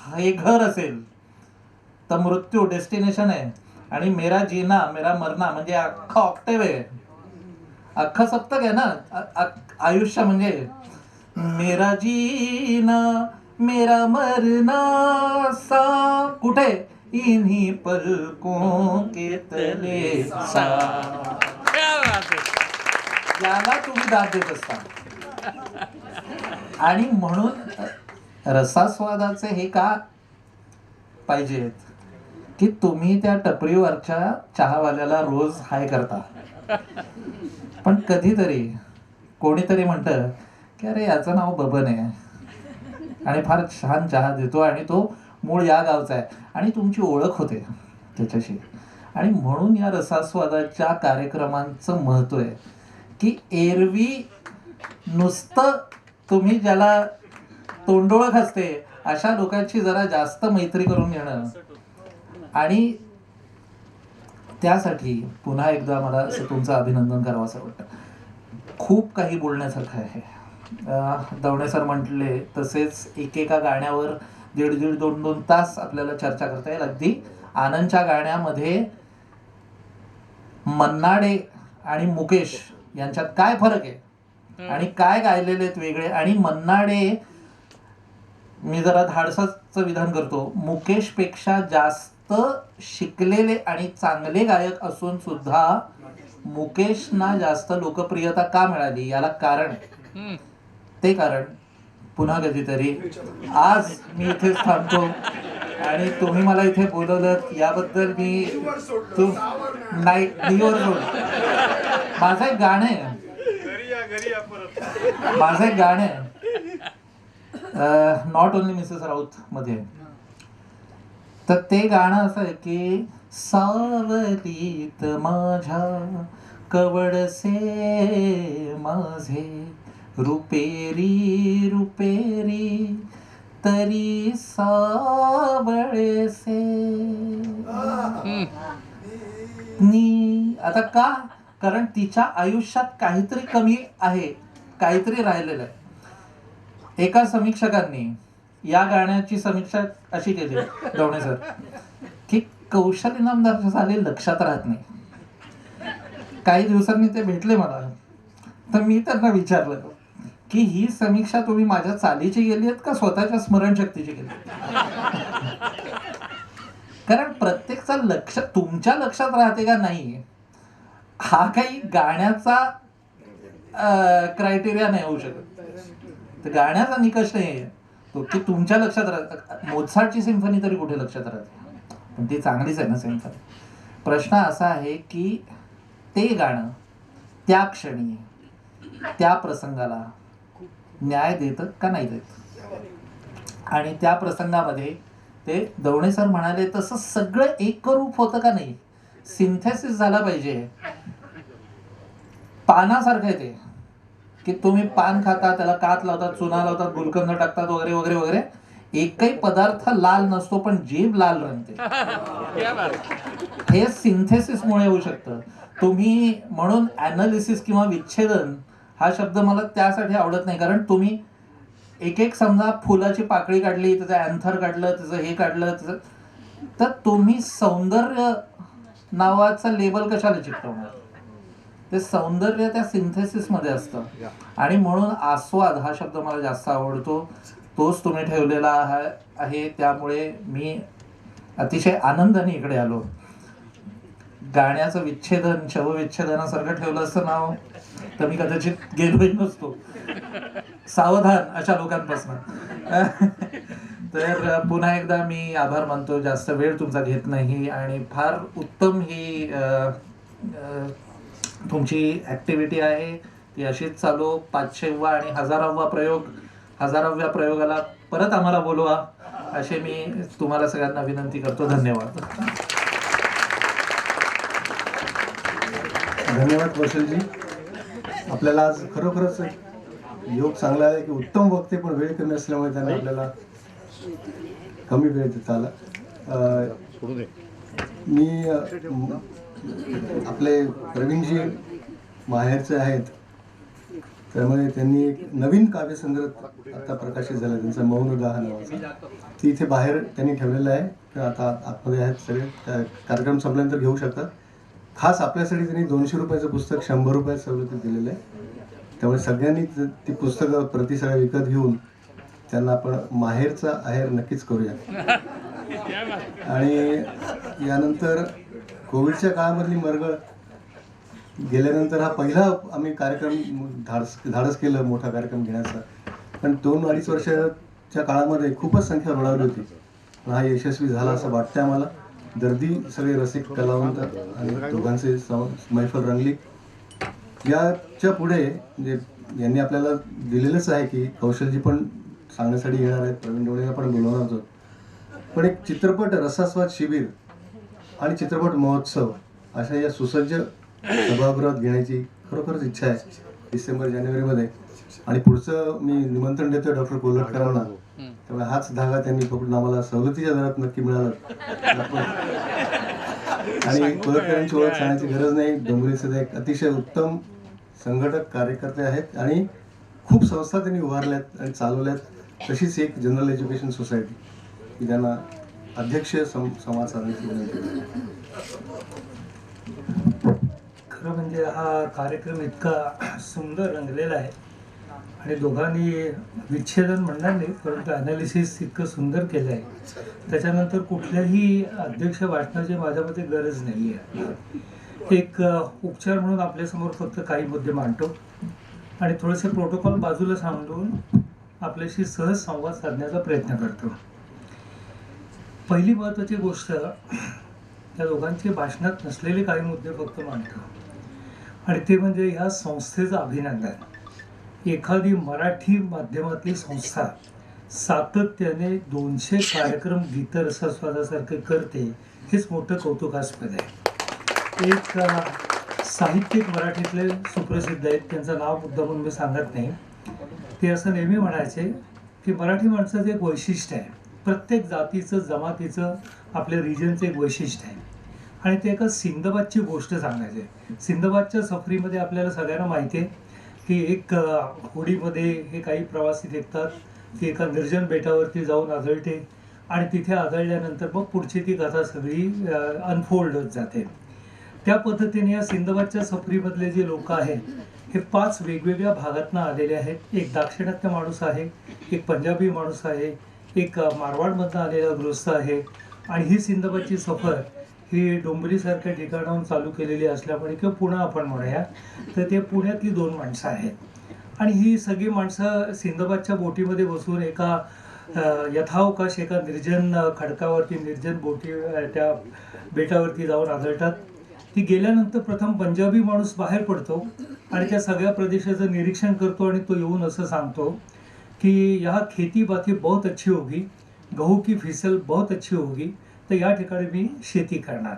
C: हे घर असेल तर मृत्यू डेस्टिनेशन आहे, आणि मेरा जीना मेरा मरना म्हणजे अख्खा ऑक्टेव आहे, अख्खा सप्तक आहे ना आयुष्य. म्हणजे मेरा जीना मेरा मरना सा कुठे? इन्हीं पलकों के तले सा. याला तुम्ही दाद देत असता. आणि म्हणून रसास्वादाचे हे का पाहिजेत, की तुम्ही त्या टपरीवरच्या चहावाल्याला रोज हाय करता, पण कधीतरी कोणीतरी म्हणतं की अरे याचं नाव बबन आहे आणि फार छान चहा देतो आणि तो मूळ या गावचा आहे, आणि तुमची ओळख होते त्याच्याशी. आणि म्हणून या रसास्वादाच्या कार्यक्रमांचं महत्त्व आहे, की एरवी नुसतं तुम्ही ज्याला तोंडोळख असते अशा लोकांची जरा जास्त मैत्री करून घेणं. आणि त्यासाठी पुन्हा एकदा मला असं तुमचं अभिनंदन करावं असं वाटतं. खूप काही बोलण्यासारखं आहे. दवणे सर म्हटले तसेच एकेका गाण्यावर 1.5-2 तास आपल्याला चर्चा करता येईल. अगदी आनंदच्या गाण्यामध्ये मन्नाडे आणि मुकेश यांच्यात काय फरक आहे आणि काय गायलेले आहेत वेगळे. आणि मन्नाडे, मी जरा धाडसाचं विधान करतो, मुकेशपेक्षा जास्त शिकलेले आणि चांगले गायक असून सुद्धा मुकेशना जास्त लोकप्रियता का मिळाली याला कारण आहे. ते कारण पुन्हा कधीतरी. आज मी इथेच थांबतो आणि तुम्ही मला इथे बोलवलं याबद्दल मी नाही निवर सोड. माझं एक गाणं आहे, माझं एक गाणं आहे नॉट ओनली मिसेस राऊत मध्ये. तर ते गाणं असं आहे की सावलीत माझ्या कवडसे माझे रुपेरी रुपेरी तरी सावळेसे नी. आता का? कारण तिच्या आयुष्यात काहीतरी कमी आहे, काहीतरी राहिलेलं आहे. एका समीक्षकांनी या गाण्याची समीक्षा अशी केली, दवणे सर, की कौशल इनामदार झाले लक्षात राहत नाही. काही दिवसांनी ते भेटले मला, तर मी त्यांना विचारलं की ही समीक्षा तुम्ही माझ्या चालीची गेली आहेत का स्वतःच्या स्मरणशक्तीची गेली? कारण प्रत्येकचा लक्ष तुमच्या लक्षात राहते का नाही हा काही गाण्याचा क्रायटेरिया नाही होऊ शकत. तर गाण्याचा निकष नाही आहे तो की तुमच्या लक्षात राहत. मोझार्टची सिम्फनी तरी कुठे लक्षात राहते, पण ती चांगलीच आहे ना सिम्फनी. प्रश्न असा आहे की ते गाणं त्या क्षणी त्या प्रसंगाला न्याय देतं का नाही देत, आणि त्या प्रसंगामध्ये ते दवणे सर म्हणाले तसं सगळं एकरूप होतं का नाही, सिंथेसिस झाला पाहिजे. पानासारखं आहे ते की तुम्ही पान खाता, त्याला कात लावतात, चुना लावतात, गुलकंद टाकतात वगैरे वगैरे वगैरे, एकही पदार्थ लाल नसतो पण जीभ लाल रंगते. हे सिंथेसिसमुळे होऊ शकतं. तुम्ही म्हणून ॲनालिसिस किंवा विच्छेदन हा शब्द मला त्यासाठी आवडत नाही, कारण तुम्ही एक एक समजा फुलाची पाकळी काढली, त्याचं अँथर काढलं, त्याचं हे काढलं, त्याचं, तर तुम्ही सौंदर्य नावाचं लेबल कशाला चिकटवणार? ते सौंदर्य त्या सिंथेसिसमध्ये असतं. आणि म्हणून आस्वाद हा शब्द मला जास्त आवडतो, तोच तुम्ही ठेवलेला आहे. त्यामुळे मी अतिशय आनंदाने इकडे आलो. गाण्याचं विच्छेदन शवविच्छेदनासारखं ठेवलं असतं नाव तर मी कदाचित गेलोही नसतो. सावधान अशा लोकांपासून. तर पुन्हा एकदा मी आभार मानतो, जास्त वेळ तुमचा घेत नाही. आणि फार उत्तम ही तुमची ॲक्टिव्हिटी आहे, ती अशीच चालू. 500वा आणि 1000व्या प्रयोगाला परत आम्हाला बोलवा असे मी तुम्हाला सगळ्यांना विनंती करतो. धन्यवाद.
A: धन्यवाद कौशलजी. आपल्याला आज खरोखरच योग चांगला आहे की उत्तम वक्ते पण वेळ कमी असल्यामुळे त्यांनी आपल्याला कमी वेळ देता आला. मी आपले प्रवीणजी माहेरचे आहेत, त्यामुळे त्यांनी एक नवीन काव्यसंग्रह आता प्रकाशित झाला त्यांचा मौनदाह नावाचा. ती इथे बाहेर त्यांनी ठेवलेलं आहे, तर आता आतमध्ये आहेत सगळे. कार्यक्रम संपल्यानंतर घेऊ शकतात. खास आपल्यासाठी त्यांनी 200 रुपयाचं पुस्तक 100 रुपयात सवलतीत दिलेलं आहे. त्यामुळे सगळ्यांनी ती पुस्तकं प्रति सगळ्या विकत घेऊन त्यांना आपण माहेरचा आहेर नक्कीच करूया. आणि यानंतर कोविडच्या काळामधली मरगळ गेल्यानंतर हा पहिला आम्ही कार्यक्रम धाडस केलं मोठा कार्यक्रम घेण्याचा. पण 2-2.5 वर्षाच्या काळामध्ये खूपच संख्या बळावली होती. पण हा यशस्वी झाला असं वाटतं आम्हाला. दर्दी सगळे रसिक कलावंत आणि दोघांचे मैफल रंगली. याच्या पुढे म्हणजे यांनी आपल्याला दिलेलंच आहे की कौशलजी पण सांगण्यासाठी येणार आहेत, प्रवीण डोळेला पण बोलवणार होतो. पण एक चित्रपट रसास्वाद शिबिर आणि चित्रपट महोत्सव अशा या सुसज्ज सभागृहात घेण्याची खरोखरच इच्छा आहे डिसेंबर-जानेवारीमध्ये. आणि पुढचं मी निमंत्रण देतोय डॉक्टर कोल्हटकरांना. त्यामुळे हाच धागा त्यांनी पकडून आम्हाला सवलतीच्या दरात नक्की मिळाला. आणि कोल्हटकरांची ओळख सांगण्याची गरज नाही. डोंगरीचे एक अतिशय उत्तम संघटक कार्यकर्ते आहेत आणि खूप संस्था त्यांनी उभारल्यात आणि चालवल्यात. तशीच एक जनरल एज्युकेशन सोसायटी की ज्यांना अध्यक्ष संवाद साधण्याची विनंती.
D: खरं म्हणजे हा कार्यक्रम इतका सुंदर रंगलेला आहे आणि दोघांनी विच्छेदन म्हणणार नाही परंतु ॲनालिसिस इतकं सुंदर केलं आहे. त्याच्यानंतर कुठल्याही अध्यक्ष वाचनाची माझ्यामध्ये गरज नाही आहे. एक उपचार म्हणून आपल्यासमोर फक्त काही मुद्दे मांडतो आणि थोडेसे प्रोटोकॉल बाजूला सांडून आपल्याशी सहज संवाद साधण्याचा प्रयत्न करतो. पहिली महत्त्वाची गोष्ट, त्या दोघांची भाषणात नसलेले काही मुद्दे फक्त मांडतो आणि ते म्हणजे ह्या संस्थेचं अभिनंदन. एखादी मराठी माध्यमातली संस्था सातत्याने 200 कार्यक्रम गीतरसास्वादासारखे करते हेच मोठं कौतुकास्पद आहे. एक साहित्यिक मराठीतले सुप्रसिद्ध आहेत, त्यांचं नाव मुद्दा म्हणून मी सांगत नाही. ते असं नेहमी म्हणायचे की मराठी माणसाचं एक वैशिष्ट्य आहे, प्रत्येक जातीचं जमातीचं आपल्या रिजनचं एक वैशिष्ट्य आहे. आणि ते एका सिंदबादची गोष्ट सांगायचे. सिंदबादच्या सफरीमध्ये आपल्याला सगळ्यांना माहिती आहे की एक होडीमध्ये हे काही प्रवासी देखतात की एका निर्जन बेटावरती जाऊन आदळते आणि तिथे आदळल्यानंतर मग पुढची ती कथा सगळी अनफोल्ड होत जाते. त्या पद्धतीने या सिंदबादच्या सफरीमधले जे लोक आहेत हे 5 वेगवेगळ्या भागातनं आलेले आहेत. एक दाक्षिणात्य माणूस आहे, एक पंजाबी माणूस आहे, एक मारवाडमधनं आलेला गृहस्थ आहे. आणि ही सिंदबादची सफर ही डोंबिवलीसारख्या ठिकाणाहून चालू केलेली असल्यामुळे किंवा पुणे आपण म्हणूया तर ते पुण्यातली 2 माणसं आहेत. आणि ही सगळी माणसं सिंदबादच्या बोटीमध्ये बसून एका यथावकाश एका निर्जन खडकावरती निर्जन बोटी त्या बेटावरती जाऊन आदळतात. ती गेल्यानंतर प्रथम पंजाबी माणूस बाहेर पडतो आणि त्या सगळ्या प्रदेशाचं निरीक्षण करतो आणि तो येऊन असं सांगतो की यहाँ खेती बाती बहुत अच्छी होगी, गहू की फिसल बहुत अच्छी होगी, तर या ठिकाणी मी शेती करणार.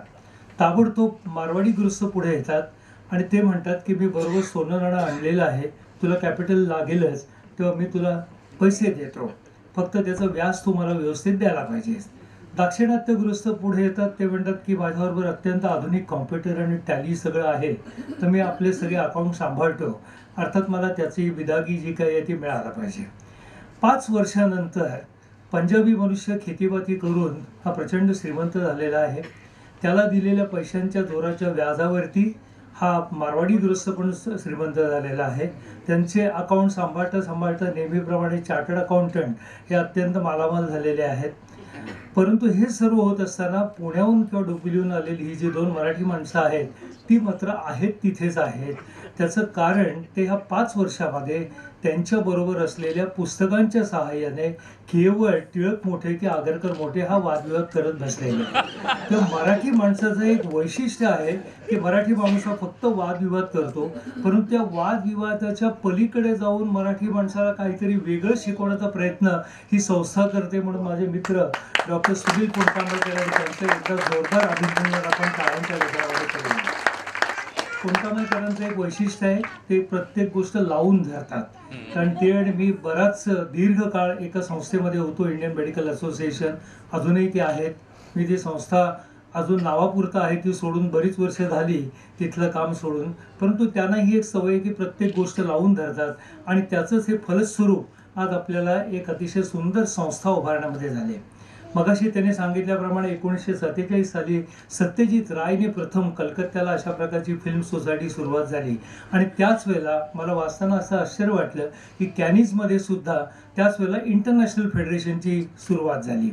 D: ताबडतोब मारवाडी गृहस्थ पुढे येतात आणि ते म्हणतात की मी बरोबर सोनं नाणं आणलेलं आहे, तुला कॅपिटल लागेलच, तेव्हा मी तुला पैसे देतो, फक्त त्याचं व्याज तू मला व्यवस्थित द्यायला पाहिजे. दाक्षिणात्य गृहस्थ पुढे येतात, ते म्हणतात की माझ्याबरोबर अत्यंत आधुनिक कॉम्प्युटर आणि टॅली सगळं आहे, तर मी आपले सगळे अकाउंट सांभाळतो, अर्थात मला त्याची बिदागी जी काही आहे ती मिळायला पाहिजे. 5 वर्षानंतर पंजाबी मनुष्य खेतीबाती करून हा प्रचंड श्रीमंत झालेला आहे. त्याला दिलेल्या पैशांच्या जोराच्या व्याजावरती हा मारवाडी गृहस्थ पण श्रीमंत झालेला आहे. त्यांचे अकाउंट सांभाळता नेहमीप्रमाणे चार्टर्ड अकाउंटंट हे अत्यंत मालामाल झालेले आहेत. परंतु हे सर्व होत असताना पुण्याहून किंवा डोंबिवलीहून आलेली ही जी 2 मराठी माणसं आहेत ती मात्र आहेत तिथेच आहेत. त्याचं कारण ते ह्या 5 वर्षामध्ये त्यांच्याबरोबर असलेल्या पुस्तकांच्या सहाय्याने केवळ टिळक मोठे की आगरकर मोठे हा वादविवाद करत बसलेले. तर मराठी माणसाचं एक वैशिष्ट्य आहे की मराठी माणूस हा फक्त वादविवाद करतो, परंतु त्या वादविवादाच्या पलीकडे जाऊन मराठी माणसाला काहीतरी वेगळं शिकवण्याचा प्रयत्न ही संस्था करते. म्हणून माझे मित्र डॉक्टर सुनील पुणकांबळकर आणि त्यांचं एकदा जोरदार अभिनंदन आपण टाळ्यांच्या गजरामध्ये करूया. पुणकांबळकरांचं एक वैशिष्ट्य आहे, ते प्रत्येक गोष्ट लावून धरतात. कारण ते आणि मी बराच दीर्घकाळ एका संस्थेमध्ये होतो, इंडियन मेडिकल असोसिएशन, अजूनही ते आहेत. मी ती संस्था अजून नावापुरतं आहे ती सोडून बरीच वर्ष झाली तिथलं काम सोडून, परंतु त्यांना ही एक सवय आहे की प्रत्येक गोष्ट लावून धरतात आणि त्याचंच हे फलस्वरूप आज आपल्याला एक अतिशय सुंदर संस्था उभारण्यामध्ये झाली. मगाशी त्यांनी सांगितल्याप्रमाणे 1947 साली सत्यजित रायने प्रथम कलकत्त्याला अशा प्रकारची फिल्म सोसायटी सुरुवात झाली आणि त्याच वेळेला मला वाचताना असं आश्चर्य वाटलं की कॅनिजमध्ये सुद्धा त्याच वेळेला इंटरनॅशनल फेडरेशनची सुरुवात झाली.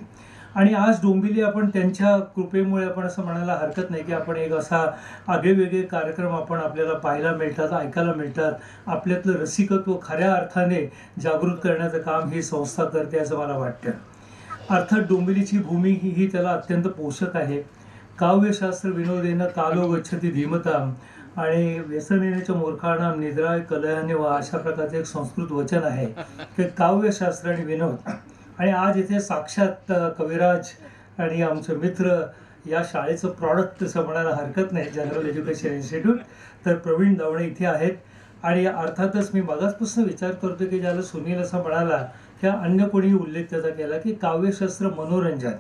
D: आणि आज डोंबिवली आपण त्यांच्या कृपेमुळे आपण असं म्हणायला हरकत नाही की आपण एक असा आगळेवेगळे कार्यक्रम आपण आपल्याला पाहायला मिळतात, ऐकायला मिळतात. आपल्यातलं रसिकत्व खऱ्या अर्थाने जागृत करण्याचं काम ही संस्था करते असं मला वाटतं. अर्थात डोंबिवलीची भूमी ही त्याला अत्यंत पोषक आहे. काव्यशास्त्र विनोदेन कालो गच्छति धीमताम आणि व्यसनेनेच्या मूर्खाणाम निद्राय कलयाने वा अशा प्रकारचे एक संस्कृत वचन आहे ते काव्यशास्त्र आणि विनोद. आणि आज इथे साक्षात कविराज आणि आमचे मित्र या शाळेचं प्रॉडक्ट तसं म्हणायला हरकत नाही, जनरल एज्युकेशन इन्स्टिट्यूट, तर प्रवीण दावणे इथे आहेत. आणि अर्थातच मी मगाचपासून विचार करतो की ज्याला सुनील असं म्हणाला किंवा अन्य कोणी उल्लेख त्याचा केला की काव्यशास्त्र मनोरंजन,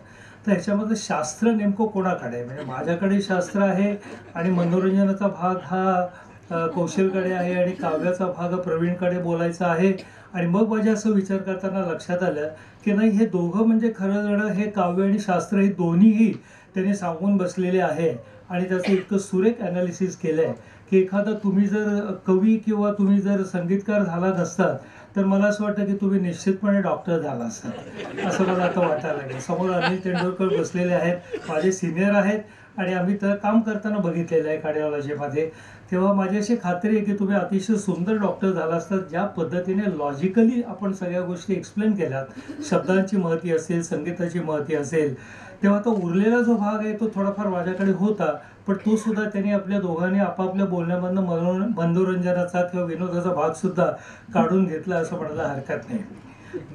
D: तर ह्याच्यामध्ये शास्त्र नेमकं कोणाकडे आहे? म्हणजे माझ्याकडे शास्त्र आहे आणि मनोरंजनाचा भाग हा कौशलकडे आहे आणि काव्याचा भाग प्रवीणकडे बोलायचा आहे. आणि मग माझ्या असं विचार करताना लक्षात आलं की नाही, हे दोघं म्हणजे खरं जणं हे काव्य आणि शास्त्र हे दोन्हीही त्यांनी सांगून बसलेले आहे. आणि त्याचं इतकं सुरेख ॲनालिसिस केलं आहे की एखादा तुम्ही जर कवी किंवा तुम्ही जर संगीतकार झाला नसतात तर मला असं वाटतं की तुम्ही निश्चितपणे डॉक्टर झाला असतात असं मला आता वाटायला लागेल. समोर अनिल तेंडुलकर बसलेले आहेत, माझे सिनियर आहेत आणि आम्ही तर काम करताना बघितलेलं आहे कार्डिओलॉजीमध्ये. तेव्हा माझी अशी खात्री आहे की तुम्ही अतिशय सुंदर डॉक्टर झाला असतात. ज्या पद्धतीने लॉजिकली आपण सगळ्या गोष्टी एक्सप्लेन केल्यात, शब्दांची महती असेल, संगीताची महती असेल, तेव्हा तो उरलेला जो भाग आहे तो थोडाफार माझ्याकडे होता, पण तो सुद्धा त्यांनी आपल्या दोघांनी आपापल्या बोलण्यामधनं मनोरंजनाचा किंवा विनोदाचा भाग सुद्धा काढून घेतला असं म्हणायला हरकत नाही.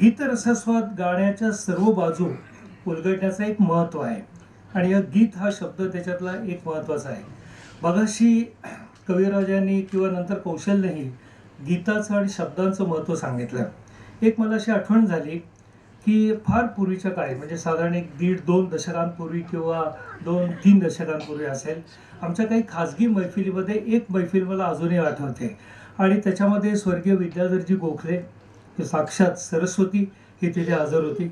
D: गीतरसस्वाद गाण्याच्या सर्व बाजू उलगडण्याचं एक महत्त्व आहे आणि या गीत हा शब्द त्याच्यातला एक महत्त्वाचा आहे. मगाशी कविराजांनी किंवा नंतर कौशल्यानेही गीताचं आणि शब्दांचं महत्त्व सांगितलं. एक मला अशी आठवण झाली की फार पूर्वीच्या काळी म्हणजे साधारण 1.5-2 दशकांपूर्वी किंवा 2-3 दशकांपूर्वी असेल, आमच्या काही खाजगी मैफिलीमध्ये एक मैफिल मला अजूनही आठवते आणि त्याच्यामध्ये स्वर्गीय विद्याधरजी गोखले साक्षात सरस्वती ही तिथे हजर होती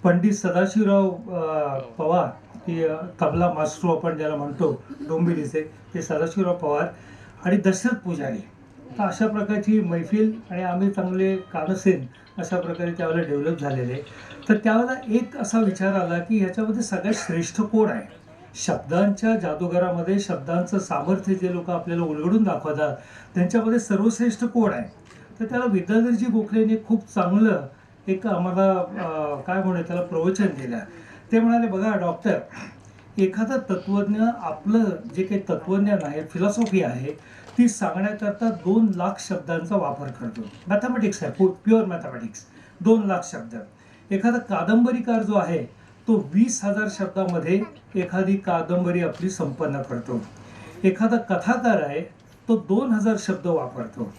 D: पंडित सदाशिवराव पवार, की तबला मास्ट्रो आपण ज्याला म्हणतो डोंबिवलीचे, ते सदाशिवराव पवार आणि दशरथ पुजारी. तर अशा प्रकारची मैफिल आणि आम्ही चांगले कानसेन अशा प्रकारे त्यावेळेला डेव्हलप झालेले. तर त्यावेळेला एक असा विचार आला की ह्याच्यामध्ये सगळ्यात श्रेष्ठ कोण आहे. शब्दांच्या जादूगारामध्ये शब्दांचं सामर्थ्य जे लोक आपल्याला उलगडून दाखवतात त्यांच्यामध्ये सर्वश्रेष्ठ कोण आहे. तर त्याला विद्याधरजी गोखलेने खूप चांगलं एक आम्हाला काय म्हणू त्याला प्रवचन दिलं. ते म्हणाले, बघा डॉक्टर, एखादा तत्वज्ञ आपलं जे काही तत्वज्ञान आहे, फिलॉसॉफी आहे, ती सांगण्याकरता 2 लाख शब्दांचा वापर करतो. मॅथमॅटिक्स आहे, प्युअर मॅथमॅटिक्स. 2 लाख शब्द. एखादा कादंबरीकार जो आहे तो 20,000 शब्दामध्ये एखादी कादंबरी आपली संपन्न करतो. एखादा कथाकार आहे तो 2,000 शब्द वापरतो.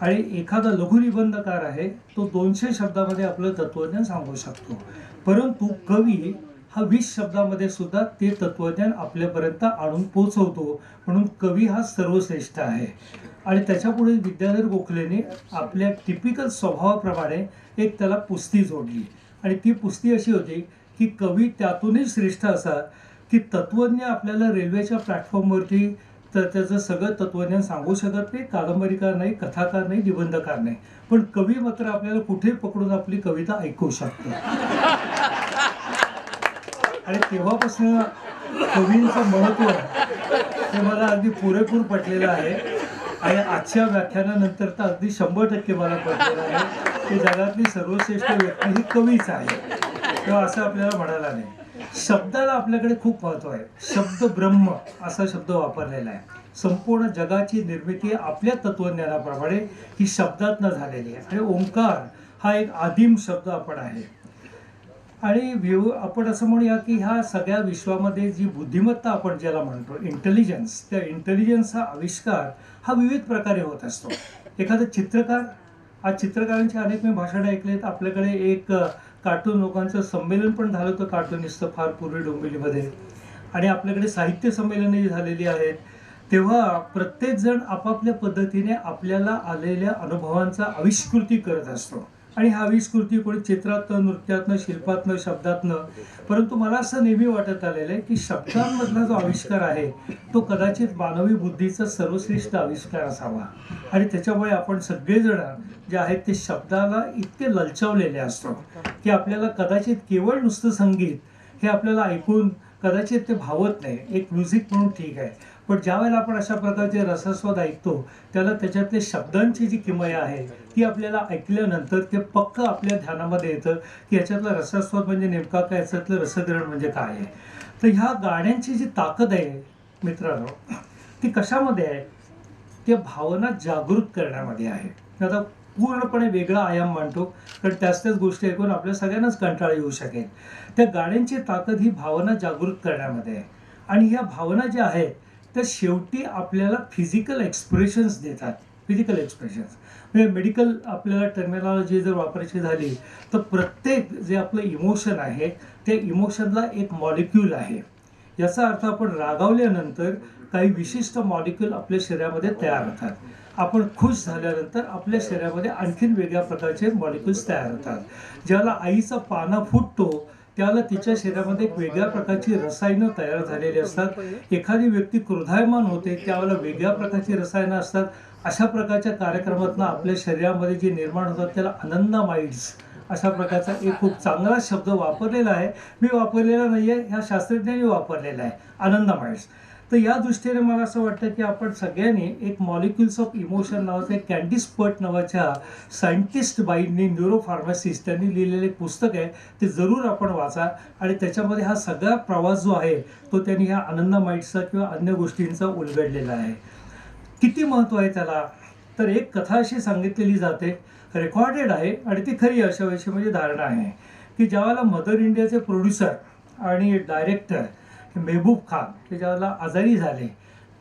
D: आणि एखादा लघुनिबंधकार आहे तो 200 शब्दामध्ये आपलं तत्वज्ञान सांगू शकतो. परंतु कवी हा 20 शब्दामध्ये सुद्धा ते तत्वज्ञान आपल्यापर्यंत आणून पोचवतो. म्हणून कवी हा सर्वश्रेष्ठ आहे. आणि त्याच्यापुढे विद्याधर गोखलेने आपल्या टिपिकल स्वभावाप्रमाणे एक त्याला पुस्ती जोडली. आणि ती पुस्ती अशी होती की कवी त्यातूनही श्रेष्ठ असा की तत्वज्ञ आपल्याला रेल्वेच्या प्लॅटफॉर्मवरती तर त्याचं सगळं तत्वज्ञान सांगू शकत नाही, कादंबरीकार नाही, कथाकार नाही, निबंधकार नाही, पण कवी मात्र आपल्याला कुठे पकडून आपली कविता ऐकू शकतो. आणि तेव्हापासून कवींचं महत्त्व हे मला अगदी पुरेपूर पटलेलं आहे. आणि आजच्या व्याख्यानानंतर तर अगदी 100% मला पटलेलं आहे की जगातली सर्वश्रेष्ठ व्यक्ती ही कवीच आहे. तेव्हा असं आपल्याला म्हणायला नाही. शब्दाला आपल्याकडे खूप महत्त्व आहे. शब्द ब्रह्म असा शब्द वापरलेला आहे. संपूर्ण जगाची निर्मिती आपल्या तत्वज्ञानाप्रमाणे ही शब्दातनं झालेली आहे. आणि ओंकार हा एक आदिम शब्द आपण आहे. आणि आपण असं म्हणूया की ह्या सगळ्या विश्वामध्ये जी बुद्धिमत्ता आपण ज्याला म्हणतो इंटेलिजन्स, त्या इंटेलिजन्सचा आविष्कार हा विविध प्रकारे होत असतो. एखादा चित्रकार, आज चित्रकारांची अनेक मी भाषणं ऐकलेत. आपल्याकडे एक कार्टून लोकांचं संमेलन पण झालं होतं कार्टूनिस्ट फार पूर्वी डोंबिवलीमध्ये. आणि आपल्याकडे साहित्य संमेलनही झालेली आहेत. तेव्हा प्रत्येकजण आपापल्या पद्धतीने आपल्याला आलेल्या अनुभवांचा आविष्कृती करत असतो. आणि हा आविष्कृती कोणी चित्रातनं, नृत्यातनं, शिल्पातनं, शब्दातनं. परंतु मला असं नेहमी वाटत आलेलं आहे की शब्दांमधला जो आविष्कार आहे तो कदाचित मानवी बुद्धीचा सर्वश्रेष्ठ आविष्कार असावा. आणि त्याच्यामुळे आपण सगळेजण जे आहेत ते शब्दाला इतके ललचावलेले असतो की आपल्याला कदाचित केवळ नुसतं संगीत हे आपल्याला ऐकून कदाचित ते भावत नाही. एक म्युझिक म्हणून ठीक आहे, पण ज्या वेळेला आपण अशा प्रकारचे रसास्वाद ऐकतो त्याला त्याच्यातले शब्दांची जी किमया आहे ती आपल्याला ऐकल्यानंतर ते पक्क आपल्या ध्यानामध्ये येतं की याच्यातला रसास्वाद म्हणजे नेमका काय, याच्यातलं रसग्रहण म्हणजे काय आहे. तर ह्या गाण्यांची जी ताकद आहे मित्रांनो ती कशामध्ये आहे, त्या भावना जागृत करण्यामध्ये आहे. आता पूर्णपणे वेगळा आयाम मांडतो कारण त्याच गोष्टी ऐकून आपल्या सगळ्यांनाच कंटाळा येऊ शकेल. त्या गाण्यांची ताकद ही भावना जागृत करण्यामध्ये आहे. आणि ह्या भावना ज्या आहेत त्या शेवटी आपल्याला फिजिकल एक्सप्रेशन्स देतात. फिजिकल एक्सप्रेशन्स म्हणजे मेडिकल आपल्याला टर्मिनॉलॉजी जर वापरायची झाली तर प्रत्येक जे आपलं इमोशन आहे त्या इमोशनला एक मॉलिक्यूल आहे. याचा अर्थ आपण रागावल्यानंतर काही विशिष्ट मॉलिक्यूल आपल्या शरीरामध्ये तयार होतात. आपण खुश झाल्यानंतर आपल्या शरीरामध्ये आणखीन वेगळ्या प्रकारचे मॉलिक्यूल्स तयार होतात. ज्याला आईचा पाना फुटतो त्याला तिच्या शरीरामध्ये एक वेगळ्या प्रकारची रसायनं तयार झालेली असतात. एखादी व्यक्ती क्रोधायमान होते त्यावेळेला वेगळ्या प्रकारची रसायनं असतात. अशा प्रकारच्या कार्यक्रमातून आपल्या शरीरामध्ये जे निर्माण होतात त्याला आनंदामाइड्स अशा प्रकारचा एक खूप चांगला शब्द वापरलेला आहे. मी वापरलेला नाही आहे, ह्या शास्त्रज्ञांनी वापरलेला आहे, आनंदामाइड्स. तर या दृष्टीने मला असं वाटतं की आपण सगळ्यांनी एक मॉलिक्युल्स ऑफ इमोशन नावाचं एक कॅन्डी स्पर्ट नावाच्या सायंटिस्ट बाईंनी न्यूरोफार्मासिस्ट त्यांनी लिहिलेले पुस्तक आहे ते जरूर आपण वाचा. आणि त्याच्यामध्ये हा सगळा प्रवास जो आहे तो त्यांनी ह्या आनंदामाइड्सचा किंवा अन्य गोष्टींचा उलगडलेला आहे. किती महत्त्व आहे त्याला, तर एक कथा अशी सांगितलेली जाते, रेकॉर्डेड आहे आणि ती खरी अशाविषयी म्हणजे धारणा आहे की ज्यावेळेला मदर इंडियाचे प्रोड्युसर आणि डायरेक्टर मेहबूब खान हे ज्यावेळेला आजारी झाले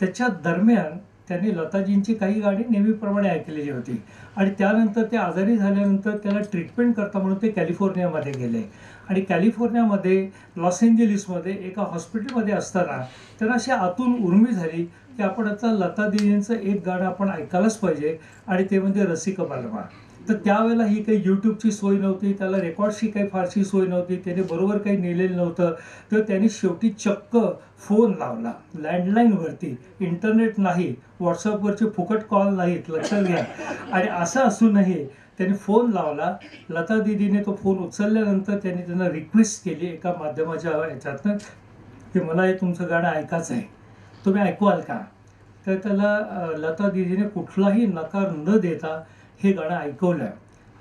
D: त्याच्या दरम्यान त्यांनी लताजींची काही गाणी नेहमीप्रमाणे ऐकलेली होती. आणि त्यानंतर ते आजारी झाल्यानंतर त्याला ट्रीटमेंट करता म्हणून ते कॅलिफोर्नियामध्ये गेले. आणि कॅलिफोर्नियामध्ये लॉस एंजलिसमध्ये एका हॉस्पिटलमध्ये असताना त्यांना अशी आतून उर्मी झाली की आपण आता लता दिदींचं एक गाणं आपण ऐकायलाच पाहिजे आणि ते म्हणजे रसिक बालमा. तर त्यावेळेला ही काही यूट्यूबची सोय नव्हती, त्याला रेकॉर्डची काही फारशी सोय नव्हती, त्याने बरोबर काही नेलेलं नव्हतं. तर त्यांनी शेवटी चक्क फोन लावला लँडलाईनवरती, इंटरनेट नाही, व्हॉट्सअपवरचे फुकट कॉल नाहीत, लक्षात घ्या. आणि असं असूनही त्यांनी फोन लावला. लता दीदीने तो फोन उचलल्यानंतर त्यांनी त्यांना रिक्वेस्ट केली एका माध्यमाच्या ह्याच्यातनं की मला हे तुमचं गाणं ऐकायचं आहे, तुम्ही ऐकवाल का? तर त्याला लता दीदीने कुठलाही नकार न देता हे गाणं ऐकवलं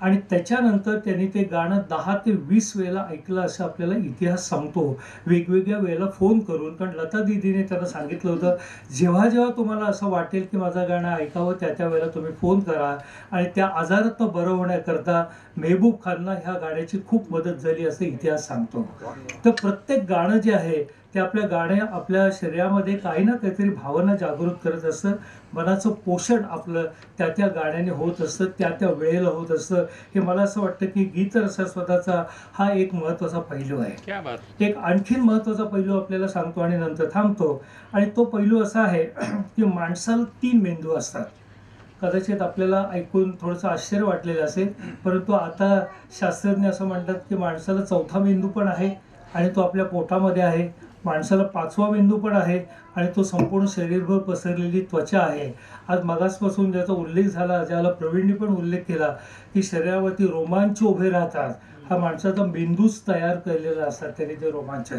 D: आणि त्याच्यानंतर त्यांनी ते गाणं 10 ते 20 वेळेला ऐकलं असं आपल्याला इतिहास सांगतो, वेगवेगळ्या वेळेला फोन करून. कारण लता दीदीने त्यांना सांगितलं होतं, जेव्हा जेव्हा तुम्हाला असं वाटेल की माझं गाणं ऐकावं त्या वेळेला तुम्ही फोन करा. आणि त्या आजारातनं बरं होण्याकरता मेहबूब खानला ह्या गाण्याची खूप मदत झाली असं इतिहास सांगतो. तर प्रत्येक गाणं जे आहे ते आपल्या शरीरामध्ये काही ना काहीतरी भावना जागृत करत असतं, मनाचं पोषण आपलं त्या गाण्याने होत असतं, त्या वेळेला होत असतं. हे मला असं वाटतं की गीतरसास्वादाचा हा एक महत्त्वाचा पैलू आहे. एक आणखीन महत्त्वाचा पैलू आपल्याला सांगतो आणि नंतर थांबतो. आणि तो पैलू असा आहे की माणसाला 3 मेंदू असतात. कदाचित आपल्याला ऐकून थोडंसं आश्चर्य वाटलेलं असेल, परंतु आता शास्त्रज्ञ असं म्हणतात की माणसाला 4था मेंदू पण आहे आणि तो आपल्या पोटामध्ये आहे. माणसाला 5वा मेंदू पण आहे आणि तो संपूर्ण शरीरभर पसरलेली त्वचा आहे. आज मगासपासून ज्याचा उल्लेख झाला, ज्याला प्रवीणने पण उल्लेख केला की शरीरावरती रोमांच उभे राहतात, हा माणसाचा मेंदूच तयार केलेला असतात त्याने ते रोमांच.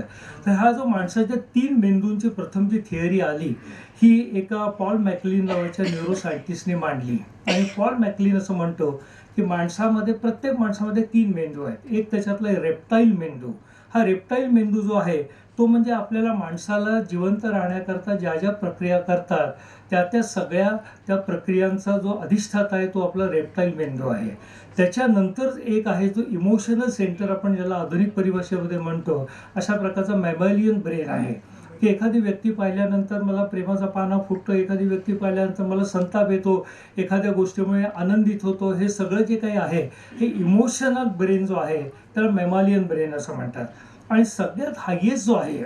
D: तर हा जो माणसाच्या 3 मेंदूंची प्रथम जी थिअरी आली ही एका पॉल मॅकलिन नावाच्या न्यूरोसायंटिस्टने मांडली. आणि पॉल मॅकलिन असं म्हणतो की प्रत्येक माणसामध्ये 3 मेंदू आहेत. एक त्याच्यातला रेप्टाईल मेंदू. हा रेप्टाईल मेंदू जो आहे तो म्हणजे आपल्याला माणसाला जिवंत राहण्याकरता ज्या ज्या प्रक्रिया करतात त्या सगळ्या त्या प्रक्रियांचा जो अधिष्ठाता आहे तो आपला रेप्टाईल मेंदू आहे. त्याच्यानंतर एक आहे जो इमोशनल सेंटर, आपण ज्याला आधुनिक परिभाषेमध्ये म्हणतो, अशा प्रकारचा मॅमॅलियन ब्रेन आहे की एखादी व्यक्ती पाहिल्यानंतर मला प्रेमाचा पाना फुटतो, एखादी व्यक्ती पाहिल्यानंतर मला संताप येतो, एखाद्या गोष्टीमुळे आनंदित होतो. हे सगळं जे काही आहे हे इमोशनल ब्रेन जो आहे त्याला मॅमॅलियन ब्रेन असं म्हणतात. आणि सगळ्यात हायेस्ट जो आहे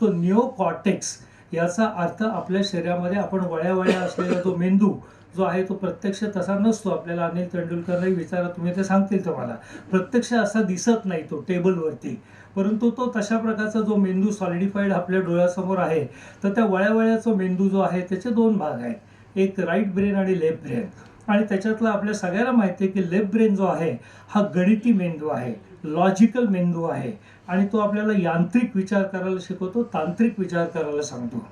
D: तो निओकॉर्टेक्स. याचा अर्थ आपल्या शरीरामध्ये आपण वळ्या असलेला जो मेंदू जो आहे तो प्रत्यक्ष तसा नसतो. आपल्याला अनिल तेंडुलकरलाही विचारा, तुम्ही ते सांगतील तुम्हाला, प्रत्यक्ष असा दिसत नाही तो टेबलवरती, परंतु तो तशा प्रकारचा जो मेंदू सॉलिडिफाईड आपल्या डोळ्यासमोर आहे. तर त्या वळ्याचा मेंदू जो आहे त्याचे 2 भाग आहेत, एक राईट ब्रेन आणि लेफ्ट ब्रेन. आणि त्याच्यातला आपल्या सगळ्याला माहिती आहे की लेफ्ट ब्रेन जो आहे हा गणिती मेंदू आहे, लॉजिकल मेंदू आहे. आणि तो आपल्याला यांत्रिक विचार करायला शिकवतो, तांत्रिक विचार करायला सांगतो.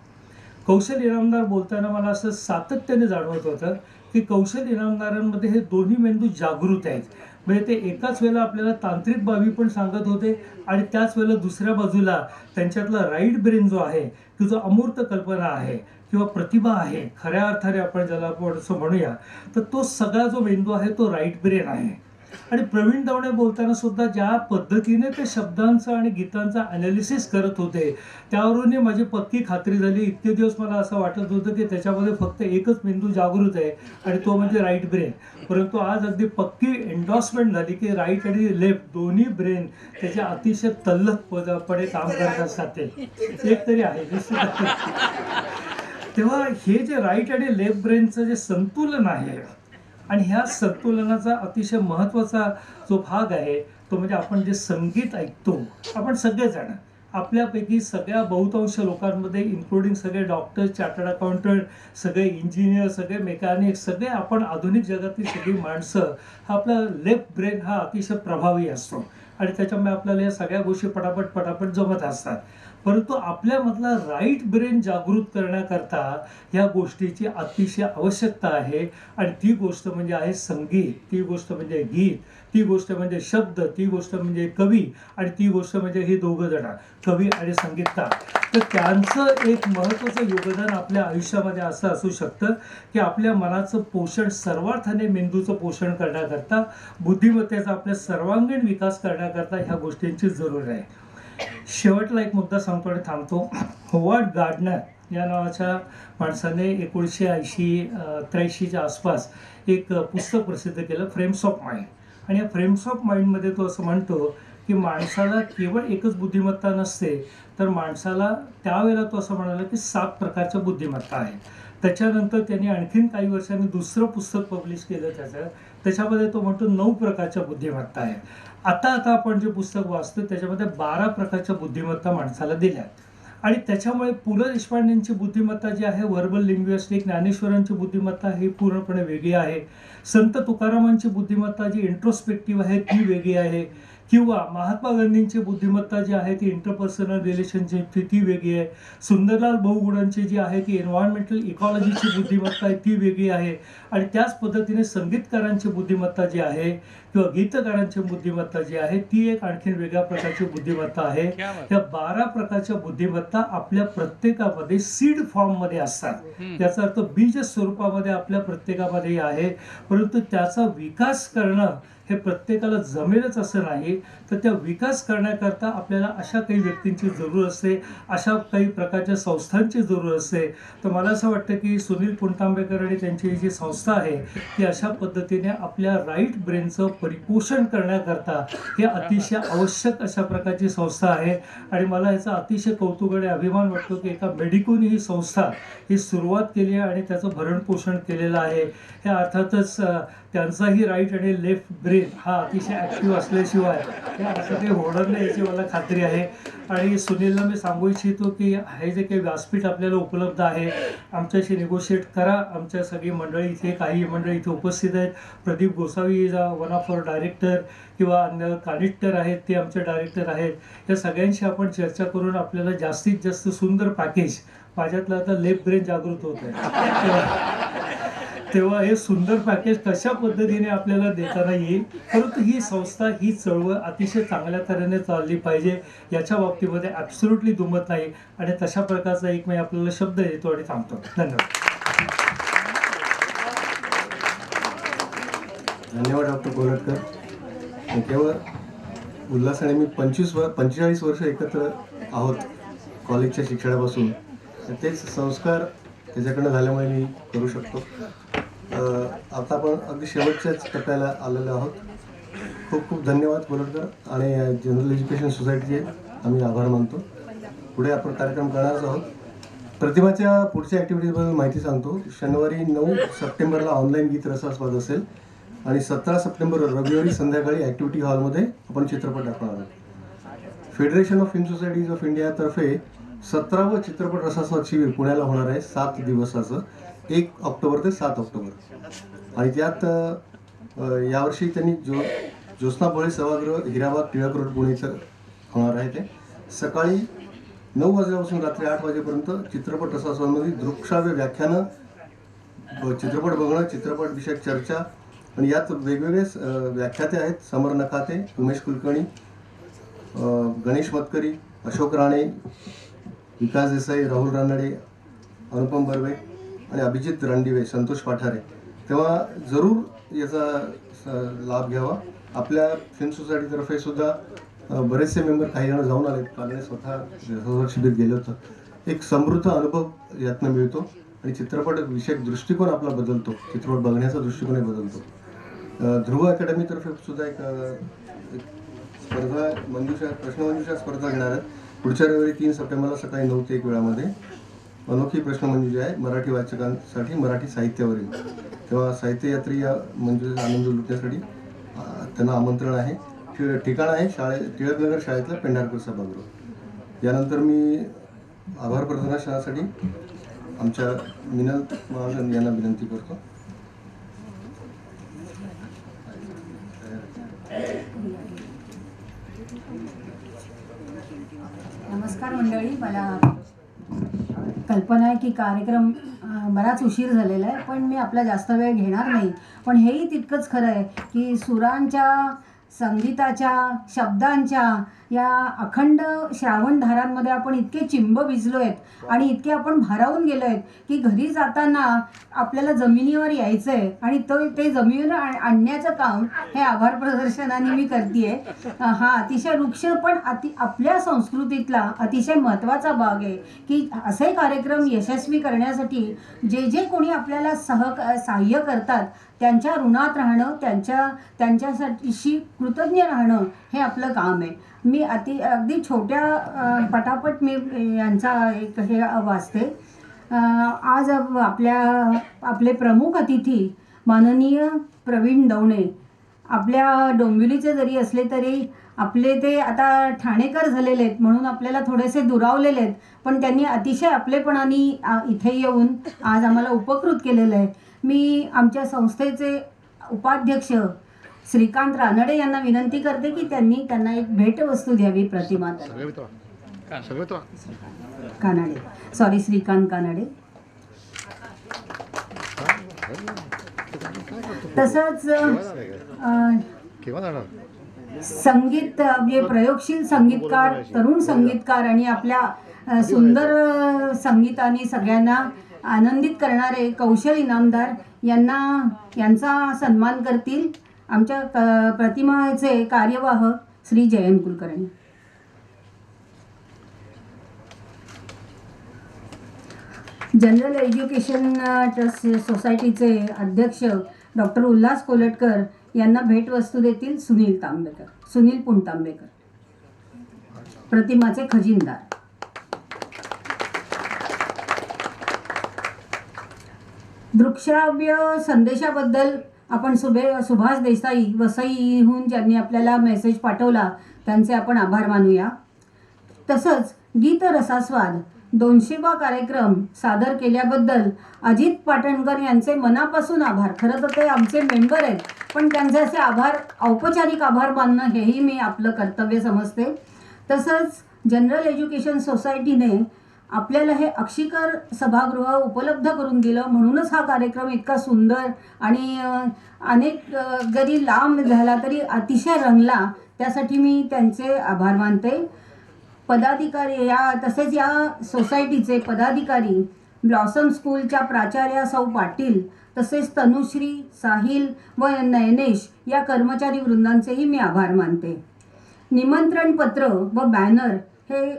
D: कौशल इनामदार बोलताना मला असं सातत्याने जाणवत होतं की कौशल इनामदारांमध्ये हे दोन्ही मेंदू जागृत आहेत. म्हणजे ते एकाच वेळेला आपल्याला तांत्रिक बाबी पण सांगत होते आणि त्याच वेळेला दुसऱ्या बाजूला त्यांच्यातला राईट ब्रेन जो आहे की जो अमूर्त कल्पना आहे किंवा प्रतिभा आहे, खऱ्या अर्थाने आपण ज्याला आपण असं म्हणूया, तर तो सगळा जो मेंदू आहे तो राईट ब्रेन आहे. आणि प्रवीण दवणे बोलताना सुद्धा ज्या पद्धतीने ते शब्दांचं आणि गीतांचं अनालिसिस करत होते त्यावरून माझी पक्की खात्री झाली. इतके दिवस मला असं वाटत होतं की त्याच्यामध्ये फक्त एकच मेंदू जागृत आहे आणि तो म्हणजे राईट ब्रेन. परंतु आज अगदी पक्की एन्डॉर्समेंट झाली की राईट आणि लेफ्ट दोन्ही ब्रेन त्याच्या अतिशय तल्लखपणे काम करत असतात. ते एक तरी आहे निश्चित. तेव्हा हे जे राईट आणि लेफ्ट ब्रेनचं जे संतुलन आहे आणि ह्या संतुलनाचा अतिशय महत्त्वाचा जो भाग आहे तो म्हणजे आपण जे संगीत ऐकतो, आपण सगळेजण आपल्यापैकी सगळ्या बहुतांश लोकांमध्ये इन्क्लुडिंग सगळे डॉक्टर, चार्टर्ड अकाउंटंट, सगळे इंजिनियर, सगळे मेकॅनिक, सगळे आपण आधुनिक जगातली सगळी माणसं, हा आपला लेफ्ट ब्रेन हा अतिशय प्रभावी असतो आणि त्याच्यामुळे आपल्याला या सगळ्या गोष्टी पटापट जमत असतात. परंतु आपल्यामधला राईट ब्रेन जागृत करण्याकरता ह्या गोष्टीची अतिशय आवश्यकता आहे. आणि ती गोष्ट म्हणजे आहे संगीत, ती गोष्ट म्हणजे गीत, ती गोष्ट म्हणजे शब्द, ती गोष्ट म्हणजे कवी आणि ती गोष्ट म्हणजे हे दोघं जण, कवी आणि संगीतकार. तर त्यांचं एक महत्त्वाचं योगदान आपल्या आयुष्यामध्ये असं असू शकतं की आपल्या मनाचं पोषण सर्वार्थाने, मेंदूचं पोषण करण्याकरता, बुद्धिमत्तेचा आपल्या सर्वांगीण विकास करण्याकरता ह्या गोष्टींची जरूर आहे. शेवटला एक मुद्दा सांगतो आणि थांबतो. होवार्ड गार्डनर या नावाच्या माणसाने 1980-83च्या आसपास एक पुस्तक प्रसिद्ध केलं, फ्रेम्स ऑफ माइंड. आणि या फ्रेम्स ऑफ माइंडमध्ये तो असं म्हणतो की माणसाला केवळ एकच बुद्धिमत्ता नसते, तर माणसाला त्यावेळेला तो असं म्हणाला की 7 प्रकारच्या बुद्धिमत्ता आहेत. त्याच्यानंतर त्यांनी आणखीन काही वर्षांनी दुसरं पुस्तक पब्लिश केलं त्याचं, त्याच्यामध्ये तो म्हणतो 9 प्रकारच्या बुद्धिमत्ता आहे. आता आपण जे पुस्तक वाचतो त्याच्यामध्ये 12 प्रकारच्या बुद्धिमत्ता माणसाला दिल्या आणि त्याच्यामुळे पु ल देशपांडेंची बुद्धिमत्ता जी आहे व्हर्बल लिंग्विस्टिक, ज्ञानेश्वरांची बुद्धिमत्ता ही पूर्णपणे वेगळी आहे, संत तुकारामांची बुद्धिमत्ता जी इंट्रोस्पेक्टिव्ह आहे ती वेगळी आहे, किंवा महात्मा गांधींची बुद्धिमत्ता जी आहे ती इंटरपर्सनल रिलेशनशिपची ती वेगळी आहे, सुंदरलाल बहुगुणांची जी आहे ती एन्व्हायरमेंटल इकॉलॉजीची बुद्धिमत्ता आहे ती वेगळी आहे आणि त्याच पद्धतीने संगीतकारांची बुद्धिमत्ता जी आहे किंवा गीतकारांची बुद्धिमत्ता जी आहे ती एक आणखीन वेगळ्या प्रकारची बुद्धिमत्ता आहे. या 12 प्रकारच्या बुद्धिमत्ता आपल्या प्रत्येकामध्ये सीड फॉर्ममध्ये असतात. याचा अर्थ बीज स्वरूपामध्ये आपल्या प्रत्येकामध्ये आहे, परंतु त्याचा विकास करणं हे प्रत्येकाला जमेलच असं नाही. तर त्या विकास करण्याकरता आपल्याला अशा काही व्यक्तींची जरूर असते, अशा काही प्रकारच्या संस्थांची जरूर असते. तर मला असं वाटतं की सुनील पुणतांबेकर आणि त्यांची जी संस्था आहे ती अशा पद्धतीने आपल्या राईट ब्रेनचं परिपोषण करण्याकरता ही अतिशय आवश्यक अशा प्रकारची संस्था आहे. आणि मला याचा अतिशय कौतुक आणि अभिमान वाटतो की एका मेडिकोनी ही संस्था ही सुरुवात केली आहे आणि त्याचं भरणपोषण केलेलं आहे. हे अर्थातच त्यांचाही राईट आणि लेफ्ट ब्रेन हा अतिशय ॲक्टिव्ह असल्याशिवाय हे असं काही होणार नाही याची मला खात्री आहे. आणि सुनीलला मी सांगू इच्छितो की हे जे काही व्यासपीठ आपल्याला उपलब्ध आहे आमच्याशी निगोशिएट करा. आमच्या सगळी मंडळी इथे, काही मंडळी इथे उपस्थित आहेत. Pradeep Gosavi is one of our director, किंवा अन्य कानिटकर आहेत ते आमचे डायरेक्टर आहेत. या सगळ्यांशी आपण चर्चा करून आपल्याला जास्तीत जास्त सुंदर पॅकेज, माझ्यातलं आता लेफ्ट ब्रेन जागृत होत आहे, तेव्हा हे सुंदर पॅकेज कशा पद्धतीने आपल्याला देताना येईल. परंतु ही संस्था, ही चळवळ अतिशय चांगल्या तऱ्हेने चालली पाहिजे याच्या बाबतीमध्ये ॲब्सोल्युटली दुमत नाही. आणि तशा प्रकारचा एक मी आपल्याला शब्द देतो आणि थांबतो. धन्यवाद.
A: धन्यवाद डॉक्टर कोलटकर. केवळ उल्हासाने मी 45 वर्ष एकत्र आहोत कॉलेजच्या शिक्षणापासून. तेच संस्कार त्याच्याकडनं झाल्यामुळे मी करू शकतो. आता आपण अगदी शेवटच्याच टप्प्याला आलेलो आहोत. खूप खूप धन्यवाद कोलटकर आणि जनरल एज्युकेशन सोसायटीचे आम्ही आभार मानतो. पुढे आपण कार्यक्रम करणारच आहोत. प्रतिभाच्या पुढच्या ॲक्टिव्हिटीजबद्दल माहिती सांगतो. शनिवारी 9 सप्टेंबरला ऑनलाईन गीत रसास्वाद असेल आणि 17 सप्टेंबर रविवारी संध्याकाळी ॲक्टिव्हिटी हॉलमध्ये आपण चित्रपट दाखवणार आहोत. Federation of film societies of इंडियातर्फे 17वं चित्रपट रसास्वाद शिबिर पुण्याला होणार आहे 7 दिवसाचं, 1 ऑक्टोबर ते 7 ऑक्टोबर. आणि त्यात यावर्षी त्यांनी ज्योत्स्ना भोळे सभागृह, हिराबाग, टिळक रोड, पुणे इथं होणार आहे. ते सकाळी 9 वाजल्यापासून रात्री 8 वाजेपर्यंत चित्रपट रसास्वादमध्ये दृकश्राव्य व्याख्यानं, चित्रपट बघणं, चित्रपट विषयक चर्चा आणि यात वेगवेगळे व्याख्याते आहेत. समर नखाते, उमेश कुलकर्णी, गणेश मतकरी, अशोक राणे, विकास देसाई, राहुल रानडे, अनुपम बर्वे आणि अभिजित रणदिवे, संतोष पाठारे. तेव्हा जरूर याचा लाभ घ्यावा. आपल्या फिल्म सोसायटीतर्फे सुद्धा बरेचसे मेंबर, काही जण जाऊन आले, कारण स्वतः शिबिर गेलं होतं. एक समृद्ध अनुभव यातनं मिळतो आणि चित्रपट विषयक दृष्टिकोन आपला बदलतो, चित्रपट बघण्याचा दृष्टिकोनही बदलतो. ध्रुव अकॅडमीतर्फे सुद्धा एक स्पर्धा, प्रश्नमंजुषा स्पर्धा घेणार आहेत पुढच्या रविवारी 3 सप्टेंबरला सकाळी 9 ते 1 वेळामध्ये. अनोखी प्रश्नमंजुषा आहे मराठी वाचकांसाठी, मराठी साहित्यावरील. तेव्हा साहित्ययात्री या मंजुषेचा आनंद लुटण्यासाठी त्यांना आमंत्रण आहे. ठिकाण आहे टिळकनगर शाळेतलं पेंढारकर सभागृह. यानंतर मी आभार प्रदर्शनासाठी आमच्या मिनल महाजन यांना विनंती करतो.
E: नमस्कार मंडळी. मला कल्पना आहे की कार्यक्रम बराच उशीर झालेला आहे, पण मी आपला जास्त वेळ घेणार नाही. पण हेही तितकंच खरं आहे की सुरांच्या, संगीताच्या, शब्दांच्या या अखंड श्रावणधारांमध्ये आपण इतके चिंब भिजलो आहेत आणि इतके आपण भारावून गेलो आहेत की घरी जाताना आपल्याला जमिनीवर यायचं आहे आणि ते जमिनीवर आणण्याचं काम हे आभार प्रदर्शनाने मी करते आहे. हा अतिशय वृक्ष पण आपल्या संस्कृतीतला अतिशय महत्त्वाचा भाग आहे की असे कार्यक्रम यशस्वी करण्यासाठी जे कोणी आपल्याला सहाय्य करतात त्यांच्या ऋणात राहणं, त्यांच्यासाठी कृतज्ञ राहणं हे आपलं काम आहे. मी अगदी छोट्या पटापट मी यांचा एक हे वाचते. आज आपले प्रमुख अतिथी माननीय प्रवीण दवणे आपल्या डोंबिवलीचे जरी असले तरी आपले ते आता ठाणेकर झालेले आहेत म्हणून आपल्याला थोडेसे दुरावलेले आहेत, पण त्यांनी अतिशय आपलेपणाने इथे येऊन आज आम्हाला उपकृत केलेलं आहे. मी आमच्या संस्थेचे उपाध्यक्ष श्रीकांत रानडे यांना विनंती करते की त्यांना एक भेटवस्तू द्यावी प्रतिमा. कानाडे, सॉरी, श्रीकांत कानाडे. तसंच संगीत म्हणजे प्रयोगशील संगीतकार, तरुण संगीतकार आणि आपल्या सुंदर संगीताने सगळ्यांना आनंदित करणारे कौशल इनामदार यांचा सन्मान करतील आमच्या प्रतिमाचे कार्यवाह Shri Jayant Kulkarni. General education trust सोसायटीचे अध्यक्ष डॉक्टर उल्हास कोलटकर यांना भेटवस्तू देतील सुनील पुणतांबेकर, प्रतिमाचे खजिनदार. दृकश्राव्य संदेशाबद्दल आपण सुभाष देसाई वसईहून ज्यांनी आपल्याला मेसेज पाठवला त्यांचे आपण आभार मानूया. तसंच गीत रसास्वाद 200वा कार्यक्रम सादर केल्याबद्दल अजित पाटणकर यांचे मनापासून आभार. खरं तर ते आमचे मेंबर आहेत, पण त्यांचे असे आभार, औपचारिक आभार मानणं हेही मी आपलं कर्तव्य समजते. तसंच जनरल एज्युकेशन सोसायटीने आपल्याला हे अक्षीकर सभागृह उपलब्ध करून दिलं, म्हणूनच हा कार्यक्रम इतका सुंदर आणि अनेक जरी लांब झाला तरी अतिशय रंगला, त्यासाठी मी त्यांचे आभार मानते. पदाधिकारी तसेच या सोसायटीचे पदाधिकारी, ब्लॉसम स्कूलच्या प्राचार्या सौ पाटील, तसेच तनुश्री, साहिल व नयनेश या कर्मचारी वृंदांचेही मी आभार मानते. निमंत्रण पत्र व बॅनर हे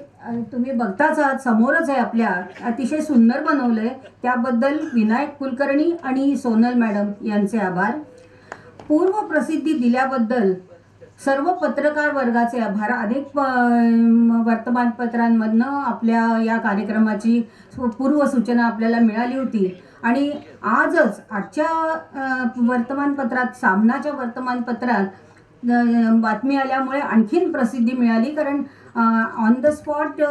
E: तुम्ही बघताच आहात, समोरच आहे आपल्या, अतिशय सुंदर बनवलं आहे, त्याबद्दल विनायक कुलकर्णी आणि सोनल मॅडम यांचे आभार. पूर्व प्रसिद्धी दिल्याबद्दल सर्व पत्रकार वर्गाचे आभार. अनेक वर्तमानपत्रांमधनं आपल्या या कार्यक्रमाची पूर्वसूचना आपल्याला मिळाली होती आणि आजच्या वर्तमानपत्रात, सामनाच्या वर्तमानपत्रात बातमी आल्यामुळे आणखीन प्रसिद्धी मिळाली, कारण ऑन द स्पॉट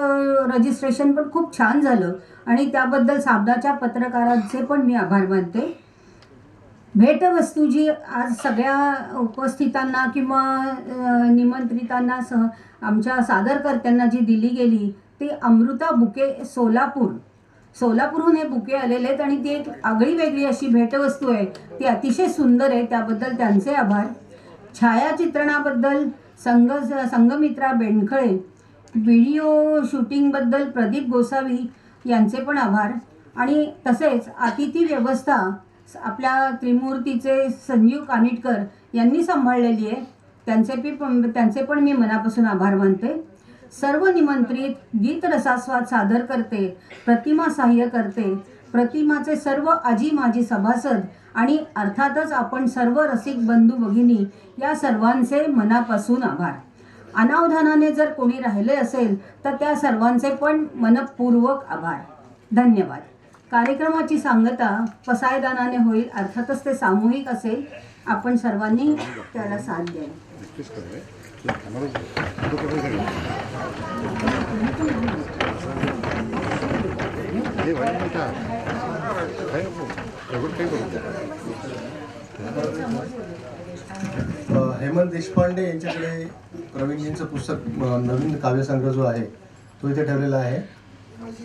E: रजिस्ट्रेशन पण खूप छान झालं आणि त्याबद्दल सामनाच्या पत्रकारांचे पण मी आभार मानते. भेटवस्तू जी आज सगळ्या उपस्थितांना किंवा निमंत्रितांना आमच्या सादरकर्त्यांना जी दिली गेली ती अमृता बुके सोलापूरहून हे बुके आलेले आहेत आणि ती एक आगळी वेगळी अशी भेटवस्तू आहे, ती अतिशय सुंदर आहे, त्याबद्दल त्यांचे आभार. छायाचित्रणाबद्दल संगमित्रा बेंडखळे, व्हिडिओ शूटिंगबद्दल प्रदीप गोसावी यांचे पण आभार. आणि तसेच अतिथी व्यवस्था आपल्या त्रिमूर्तीचे संजीव कानिटकर यांनी सांभाळलेली आहे, त्यांचे पण मी मनापासून आभार मानते. सर्व निमंत्रित, गीत रसास्वाद सादर करते, प्रतिमा सहाय्य करते, प्रतिमाचे सर्व आजी माजी सभासद आणि अर्थातच आपण सर्व रसिक बंधू भगिनी या सर्वांचे मनापासून आभार. अनावधानाने जर कोणी राहिले असेल तर त्या सर्वांचे पण मनपूर्वक आभार. धन्यवाद. कार्यक्रमाची सांगता पसायदानाने होईल, अर्थातच ते सामूहिक असेल, आपण सर्वांनी त्याला साथ द्यावी.
A: हेमंत देशपांडे यांच्याकडे प्रवीणजींचं पुस्तक, नवीन काव्यसंग्रह जो आहे तो इथे ठेवलेला आहे.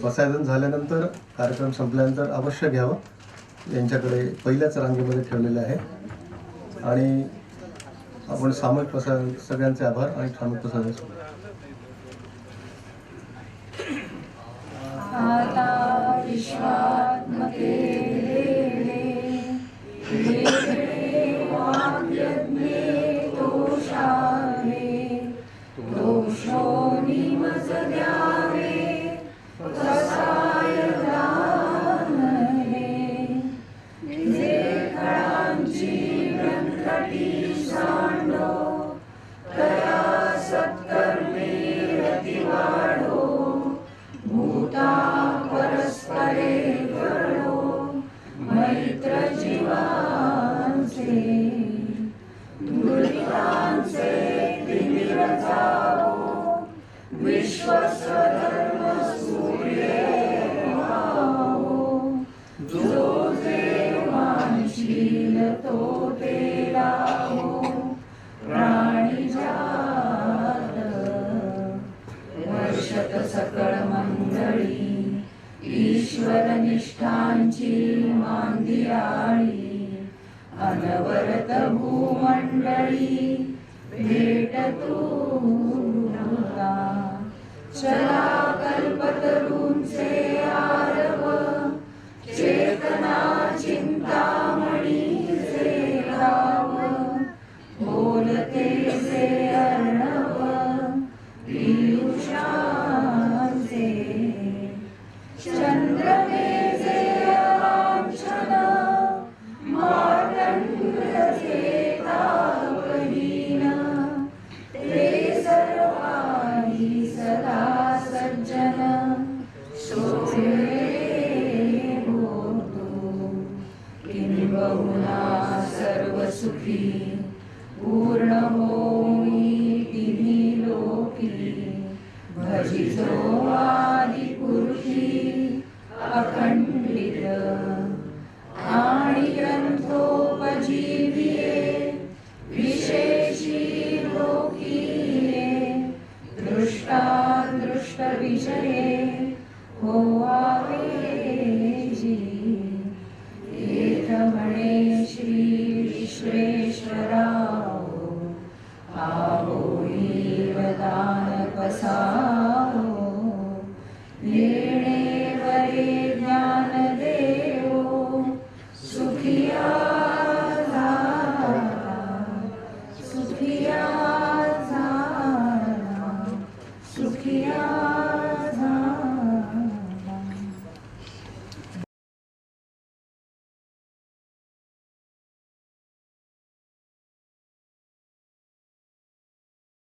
A: पसायदान झाल्यानंतर, कार्यक्रम संपल्यानंतर अवश्य घ्यावं. यांच्याकडे पहिल्याच रांगेमध्ये ठेवलेलं आहे. आणि आपण सामूहिक प्रसाद, सगळ्यांचे आभार आणि सामूहिक प्रसाद.
E: आता विश्वात्मके परस्परे तो तेला हो प्राणी जात वर्षत सकळ मंडळी ईश्वर निष्ठांची मांदियाळी अनवरत भूमंडळी भेट तुला चला कल्पतरूंचे आरव चेतना चिंतामणीचे गाव बोलते जे अर्णव पियुषांचे चंद्रमेचे लांछन मार्तंडचे तापहीन ते सर्वांनी सदा सज्जन सोहे होतो किंबहुना सर्व सुखी पूर्ण होई तिन्ही लोकी भजितो आदिपुरुषी अखंडित आणि ग्रंथोपजीविये विशेषी लोकीये दृष्टादृष्ट विषये होवावे जी